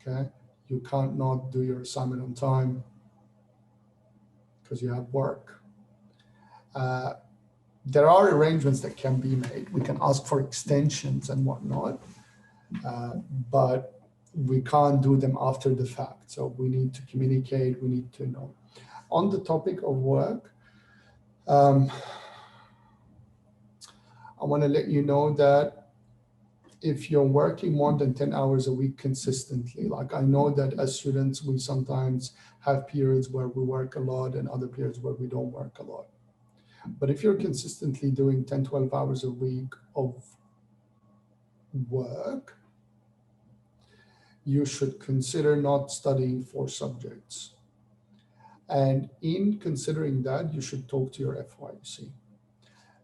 Okay, you can't not do your assignment on time because you have work. There are arrangements that can be made. We can ask for extensions and whatnot, but we can't do them after the fact. So we need to communicate, we need to know. On the topic of work, I want to let you know that if you're working more than 10 hours a week consistently, like I know that as students, we sometimes have periods where we work a lot and other periods where we don't work a lot. But if you're consistently doing 10, 12 hours a week of work, you should consider not studying 4 subjects. And in considering that, you should talk to your FYC.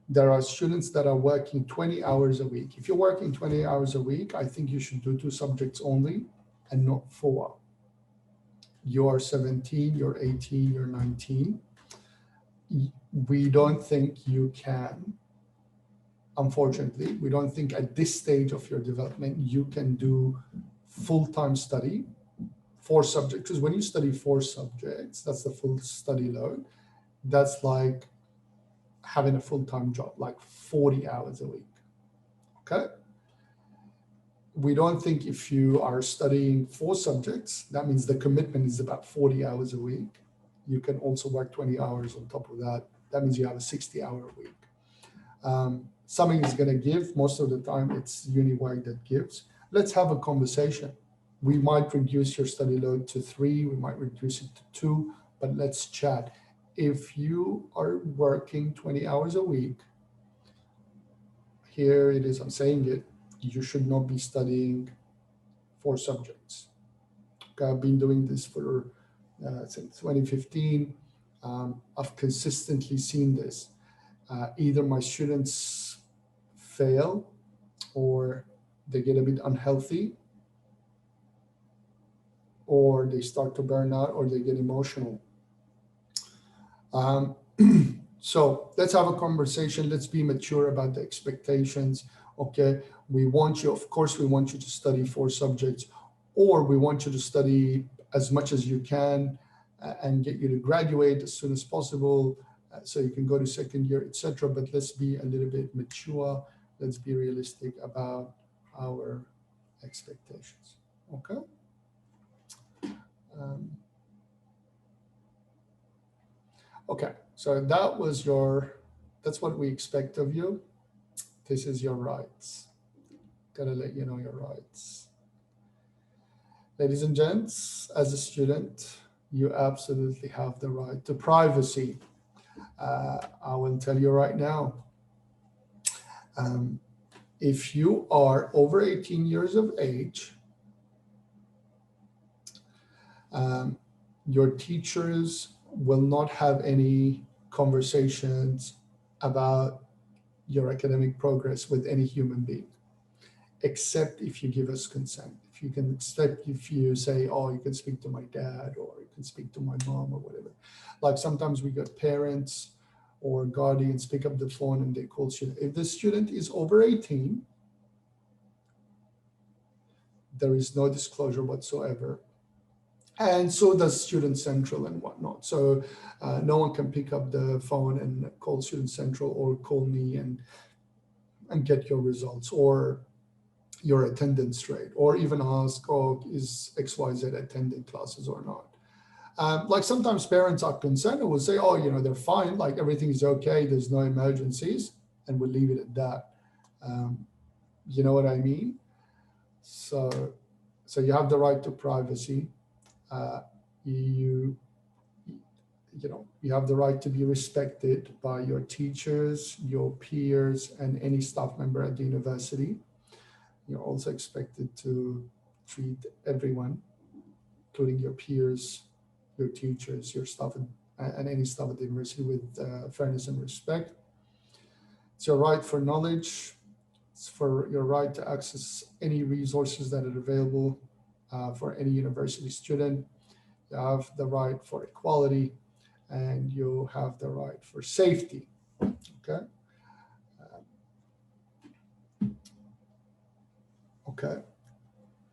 There are students that are working 20 hours a week. If you're working 20 hours a week, I think you should do 2 subjects only and not 4. You're 17, you're 18, you're 19. We don't think you can, unfortunately, we don't think at this stage of your development, you can do full-time study, 4 subjects. Because when you study 4 subjects, that's the full study load. That's like having a full-time job, like 40 hours a week, okay? We don't think if you are studying 4 subjects, that means the commitment is about 40 hours a week. You can also work 20 hours on top of that. That means you have a 60-hour week. Something is gonna give, most of the time it's UniWork that gives. Let's have a conversation. We might reduce your study load to 3, we might reduce it to 2, but let's chat. If you are working 20 hours a week, here it is, I'm saying it, you should not be studying 4 subjects. Okay, I've been doing this for since 2015. I've consistently seen this. Either my students fail or they get a bit unhealthy, or they start to burn out, or they get emotional. So let's have a conversation. Let's be mature about the expectations. Okay, we want you, of course, we want you to study 4 subjects, or we want you to study as much as you can and get you to graduate as soon as possible so you can go to second year, etc. But let's be a little bit mature. Let's be realistic about our expectations. Okay. Okay, so that's what we expect of you. This is your rights. Gotta let you know your rights. Ladies and gents, as a student, you absolutely have the right to privacy. I will tell you right now, if you are over 18 years of age, your teachers will not have any conversations about your academic progress with any human being, except if you give us consent. If you say, oh, you can speak to my dad, or you can speak to my mom, or whatever. Like sometimes we get parents or guardians pick up the phone and they call student. If the student is over 18, there is no disclosure whatsoever. And so does Student Central and whatnot. So no one can pick up the phone and call Student Central or call me and get your results or your attendance rate, or even ask, oh, is XYZ attending classes or not? Like sometimes parents are concerned and will say, oh, they're fine, like everything is okay, there's no emergencies, and we'll leave it at that. You know what I mean? So you have the right to privacy. You have the right to be respected by your teachers, your peers, and any staff member at the university. You're also expected to treat everyone, including your peers, your teachers, your staff, and any staff at the university with fairness and respect. It's It's your right for knowledge. It's for your right to access any resources that are available for any university student. You have the right for equality, and you have the right for safety. Okay. Okay.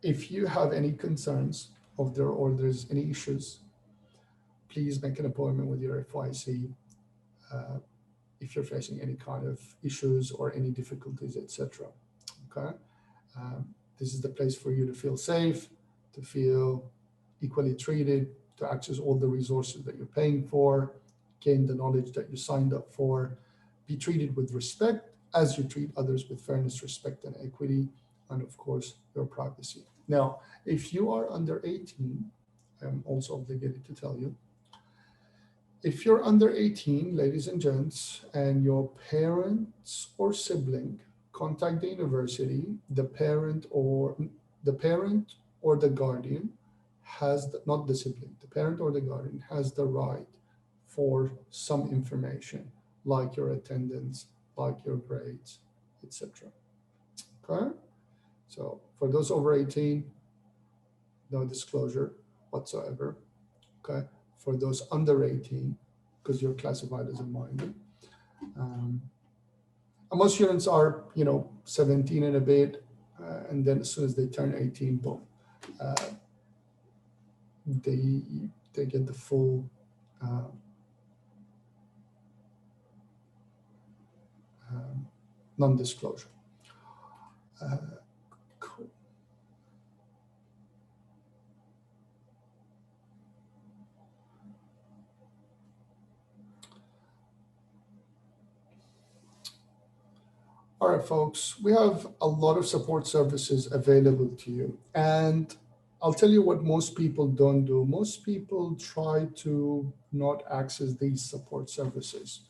If you have any concerns of there or there's any issues, please make an appointment with your FYC. Uh, if you're facing any kind of issues or any difficulties, etc. Okay. This is the place for you to feel safe, to feel equally treated, to access all the resources that you're paying for, gain the knowledge that you signed up for, be treated with respect as you treat others with fairness, respect, and equity, and of course, your privacy. Now, if you are under 18, I'm also obligated to tell you, if you're under 18, ladies and gents, and your parents or sibling contact the university, the parent or the guardian has the, not the sibling, the parent or the guardian has the right for some information like your attendance, like your grades, etc. Okay? So for those over 18, no disclosure whatsoever. Okay? For those under 18, because you're classified as a minor. And most students are, 17 and a bit, and then as soon as they turn 18, boom, they get the full non-disclosure. Cool. All right, folks, we have a lot of support services available to you. And I'll tell you what most people don't do. Most people try to not access these support services.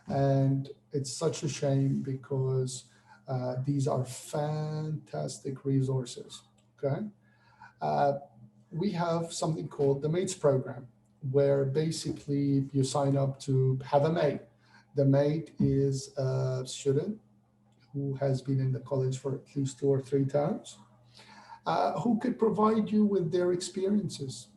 And it's such a shame because these are fantastic resources, okay? We have something called the MATES program, where basically you sign up to have a mate. The mate is a student who has been in the college for at least 2 or 3 terms, who could provide you with their experiences,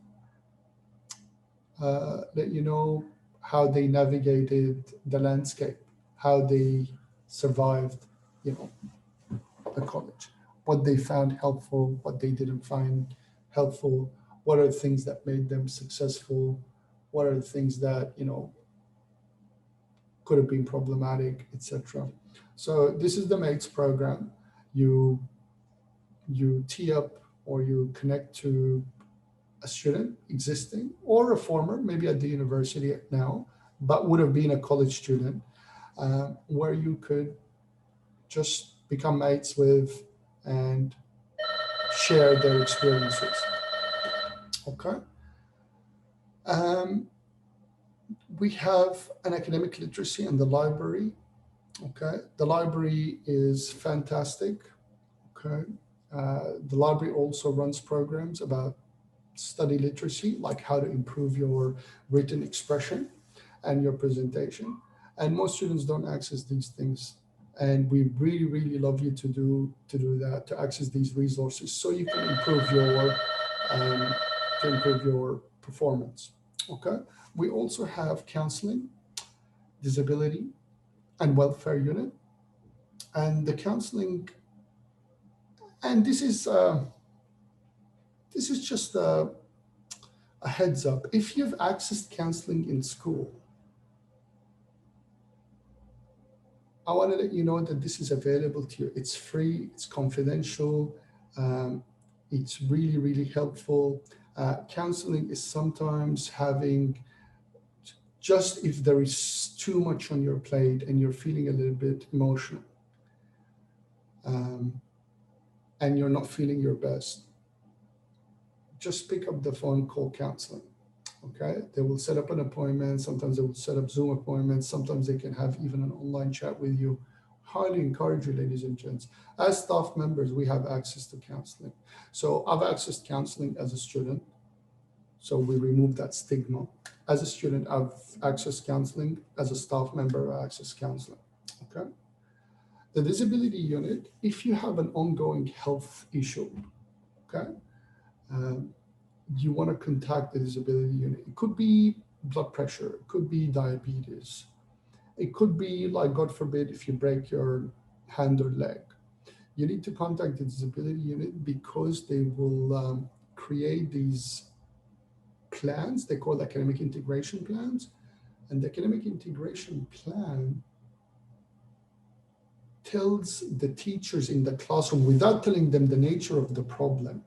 let you know how they navigated the landscape, how they survived, the college, what they found helpful, what they didn't find helpful, what are the things that made them successful, what are the things that, could have been problematic, etc. So this is the MATES program. You tee up or you connect to a student existing or a former, maybe at the university now, but would have been a college student, where you could just become mates with and share their experiences. Okay. We have an academic literacy in the library. Okay. The library is fantastic. Okay. The library also runs programs about study literacy, like how to improve your written expression and your presentation. And most students don't access these things. And we really, really love you to do that, to access these resources so you can improve your performance. Okay. We also have counseling, disability, and welfare unit. And the counseling, and this is just a heads up. If you've accessed counseling in school, I want to let you know that this is available to you. It's free, it's confidential, it's really, really helpful. Counseling is sometimes having, just if there is too much on your plate and you're feeling a little bit emotional, and you're not feeling your best, just pick up the phone, call counseling. Okay, they will set up an appointment. Sometimes they will set up Zoom appointments. Sometimes they can have even an online chat with you. Highly encourage you, ladies and gents. As staff members, we have access to counseling. So I've accessed counseling as a student. So we remove that stigma. As a student, I've accessed counseling. As a staff member, I access counseling. Okay. The disability unit, if you have an ongoing health issue, okay, um, you want to contact the disability unit. It could be blood pressure, it could be diabetes, it could be like, God forbid, if you break your hand or leg. You need to contact the disability unit because they will create these plans. They call academic integration plans. And the academic integration plan tells the teachers in the classroom, without telling them the nature of the problem,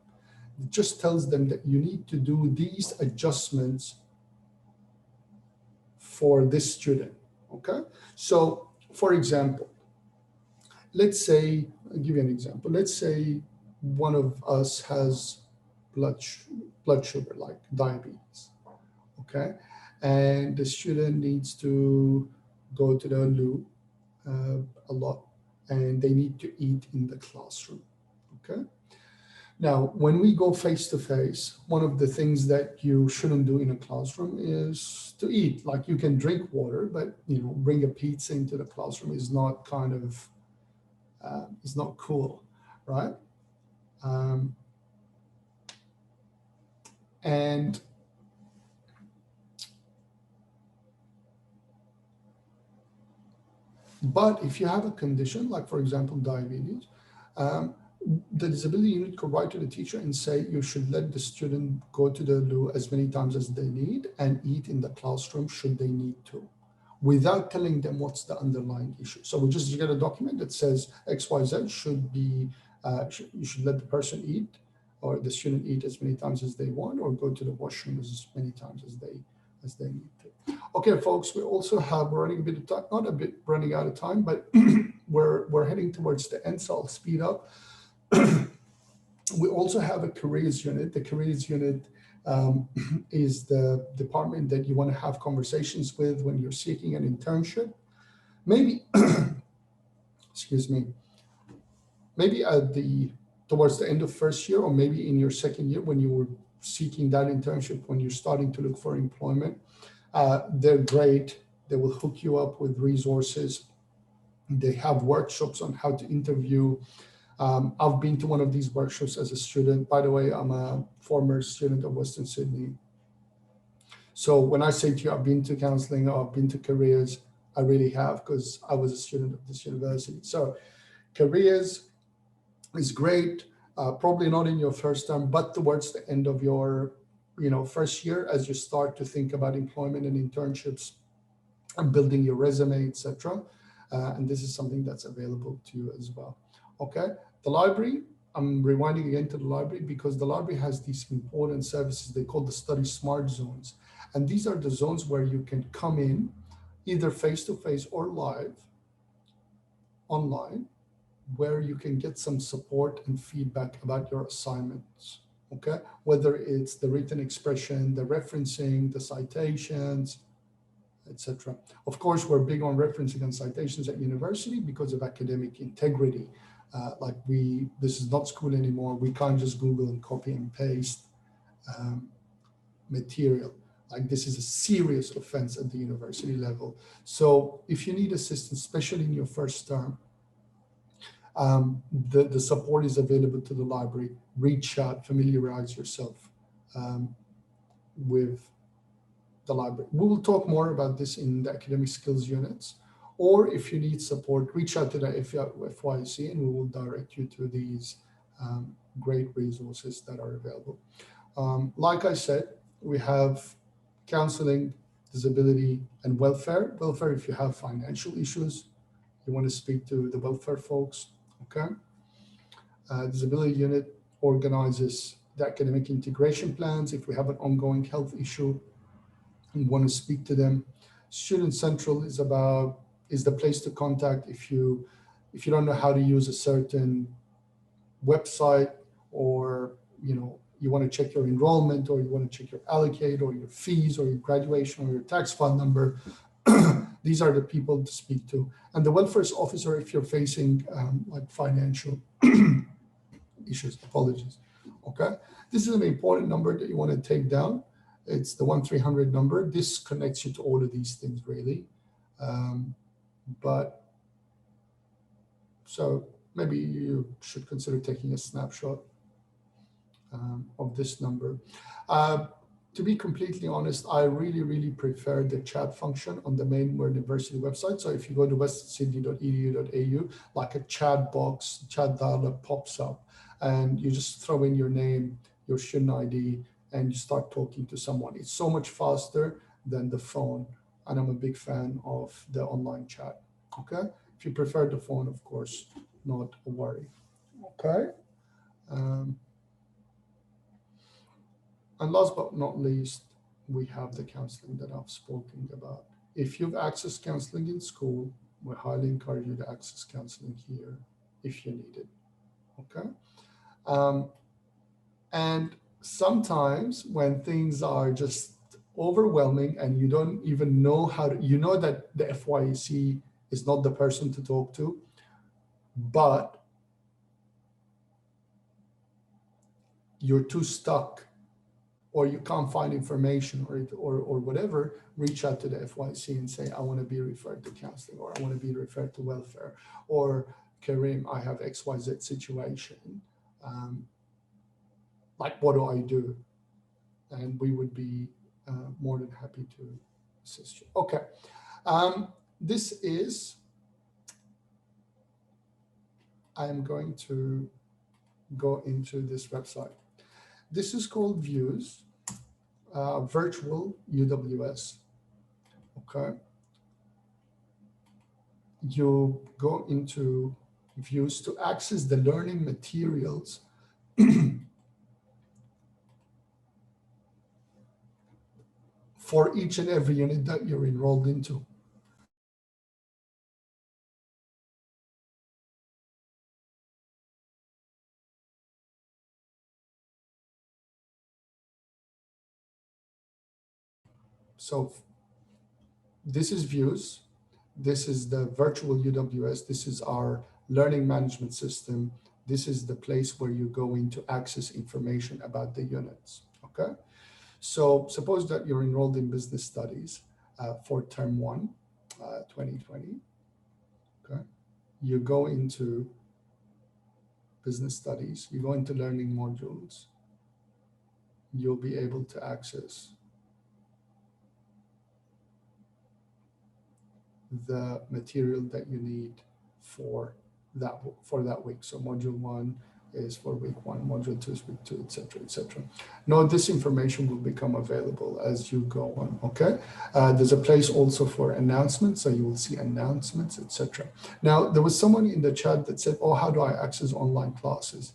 it just tells them that you need to do these adjustments for this student, okay? So, for example, let's say, I'll give you an example. Let's say one of us has blood sugar, like diabetes, okay? And the student needs to go to the loo a lot, and they need to eat in the classroom, okay? Now, when we go face to face, one of the things that you shouldn't do in a classroom is to eat. Like, you can drink water, but bring a pizza into the classroom is not kind of is not cool, right? And but if you have a condition, like for example diabetes, the disability unit could write to the teacher and say you should let the student go to the loo as many times as they need and eat in the classroom should they need to, without telling them what's the underlying issue. So you get a document that says XYZ should be, you should let the person eat or the student eat as many times as they want, or go to the washroom as many times as they need to. Okay, folks, we're running a bit of time, not a bit running out of time, but we're heading towards the end, so I'll speed up. We also have a careers unit. The careers unit is the department that you want to have conversations with when you're seeking an internship. Maybe, excuse me, maybe towards the end of first year, or maybe in your second year when you were seeking that internship, when you're starting to look for employment. They're great. They will hook you up with resources. They have workshops on how to interview. I've been to one of these workshops as a student. By the way, I'm a former student of Western Sydney. So when I say to you, I've been to counseling or I've been to careers, I really have, because I was a student of this university. So careers is great, probably not in your first term, but towards the end of your first year, as you start to think about employment and internships and building your resume, etc. And this is something that's available to you as well. Okay, the library, I'm rewinding again to the library because the library has these important services they call the study smart zones. And these are the zones where you can come in either face-to-face or live online, where you can get some support and feedback about your assignments. Okay, whether it's the written expression, the referencing, the citations, etc. Of course, we're big on referencing and citations at university because of academic integrity. This is not school anymore. We can't just Google and copy and paste material. Like, this is a serious offense at the university level. So if you need assistance, especially in your first term, the support is available to the library. Reach out, familiarize yourself with the library. We will talk more about this in the academic skills units, or if you need support, reach out to the FYC and we will direct you to these great resources that are available. Like I said, we have counseling, disability, and welfare. Welfare, if you have financial issues, you want to speak to the welfare folks, okay? Disability unit organizes the academic integration plans. If we have an ongoing health issue, you want to speak to them. Student Central is the place to contact if you don't know how to use a certain website, or you want to check your enrollment, or you want to check your allocate, or your fees, or your graduation, or your tax file number. These are the people to speak to. And the welfare officer, if you're facing like financial issues, apologies. Okay, this is an important number that you want to take down. It's the 1-300 number. This connects you to all of these things, really. But So maybe you should consider taking a snapshot of this number. To be completely honest, I really prefer the chat function on the main Word University website. So if you go to westsydney.edu.au, like a chat box, chat dialog pops up, and you just throw in your name, your student ID, and you start talking to someone. It's so much faster than the phone, and I'm a big fan of the online chat. Okay, if you prefer the phone, of course, not a worry. Okay. And last but not least, we have the counseling that I've spoken about. If you've accessed counseling in school, we highly encourage you to access counseling here if you need it. Okay. And sometimes when things are just overwhelming and you don't even know how to, you know that the FYEC is not the person to talk to, but you're too stuck or you can't find information or whatever, reach out to the FYC and say, I want to be referred to counseling, or I want to be referred to welfare, or Karim, I have XYZ situation. Like, what do I do? And we would be more than happy to assist you. Okay, this is, I'm going to go into this website. This is called Views, virtual UWS. Okay. You go into Views to access the learning materials for each and every unit that you're enrolled into. So this is Views. This is the virtual UWS. This is our learning management system. This is the place where you go in to access information about the units. Okay. So suppose that you're enrolled in business studies for term 1, 2020. Okay. You go into business studies, you go into learning modules. You'll be able to access the material that you need for that week. So module 1 is for week 1, module 2 is week 2, etc., etc. Now this information will become available as you go on. Okay, there's a place also for announcements, so you will see announcements, etc. Now there was someone in the chat that said, oh, how do I access online classes?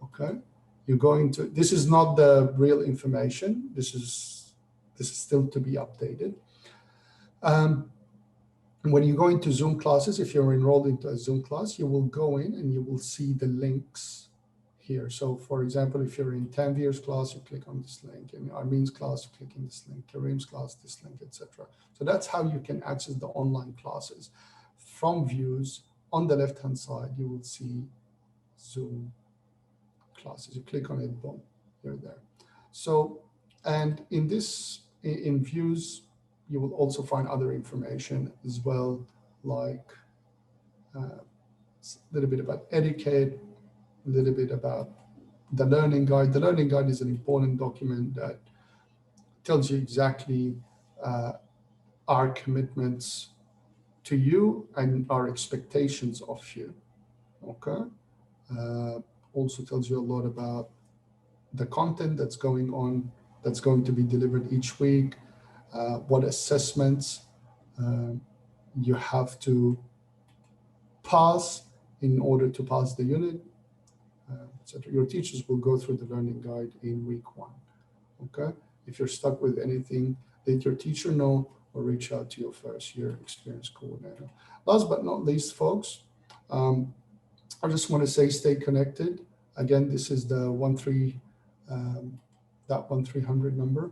Okay, you go into, this is not the real information, this is still to be updated. When you go into Zoom classes, if you're enrolled into a Zoom class, you will go in and you will see the links here. So for example, if you're in Tanvir's class, you click on this link. In Armin's class, you click on this link. Karim's class, this link, etc. So that's how you can access the online classes. From Views, on the left-hand side, you will see Zoom classes. You click on it, boom, you're there. So, and in Views, you will also find other information as well, like a little bit about etiquette, a little bit about the learning guide. The learning guide is an important document that tells you exactly our commitments to you and our expectations of you. Okay. Also tells you a lot about the content that's going on, that's going to be delivered each week. What assessments you have to pass in order to pass the unit, etc. Your teachers will go through the learning guide in week 1. Okay. If you're stuck with anything, let your teacher know or reach out to your first year experience coordinator. Last but not least, folks, I just want to say stay connected. Again, this is the 1300 number.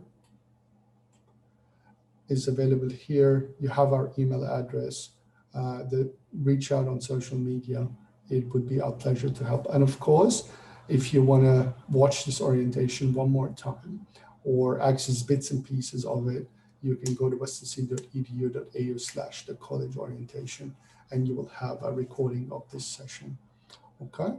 Is available here. You have our email address. The reach out on social media. It would be our pleasure to help. And of course, if you want to watch this orientation one more time or access bits and pieces of it, you can go to westernc.edu.au/the college orientation, and you will have a recording of this session. Okay.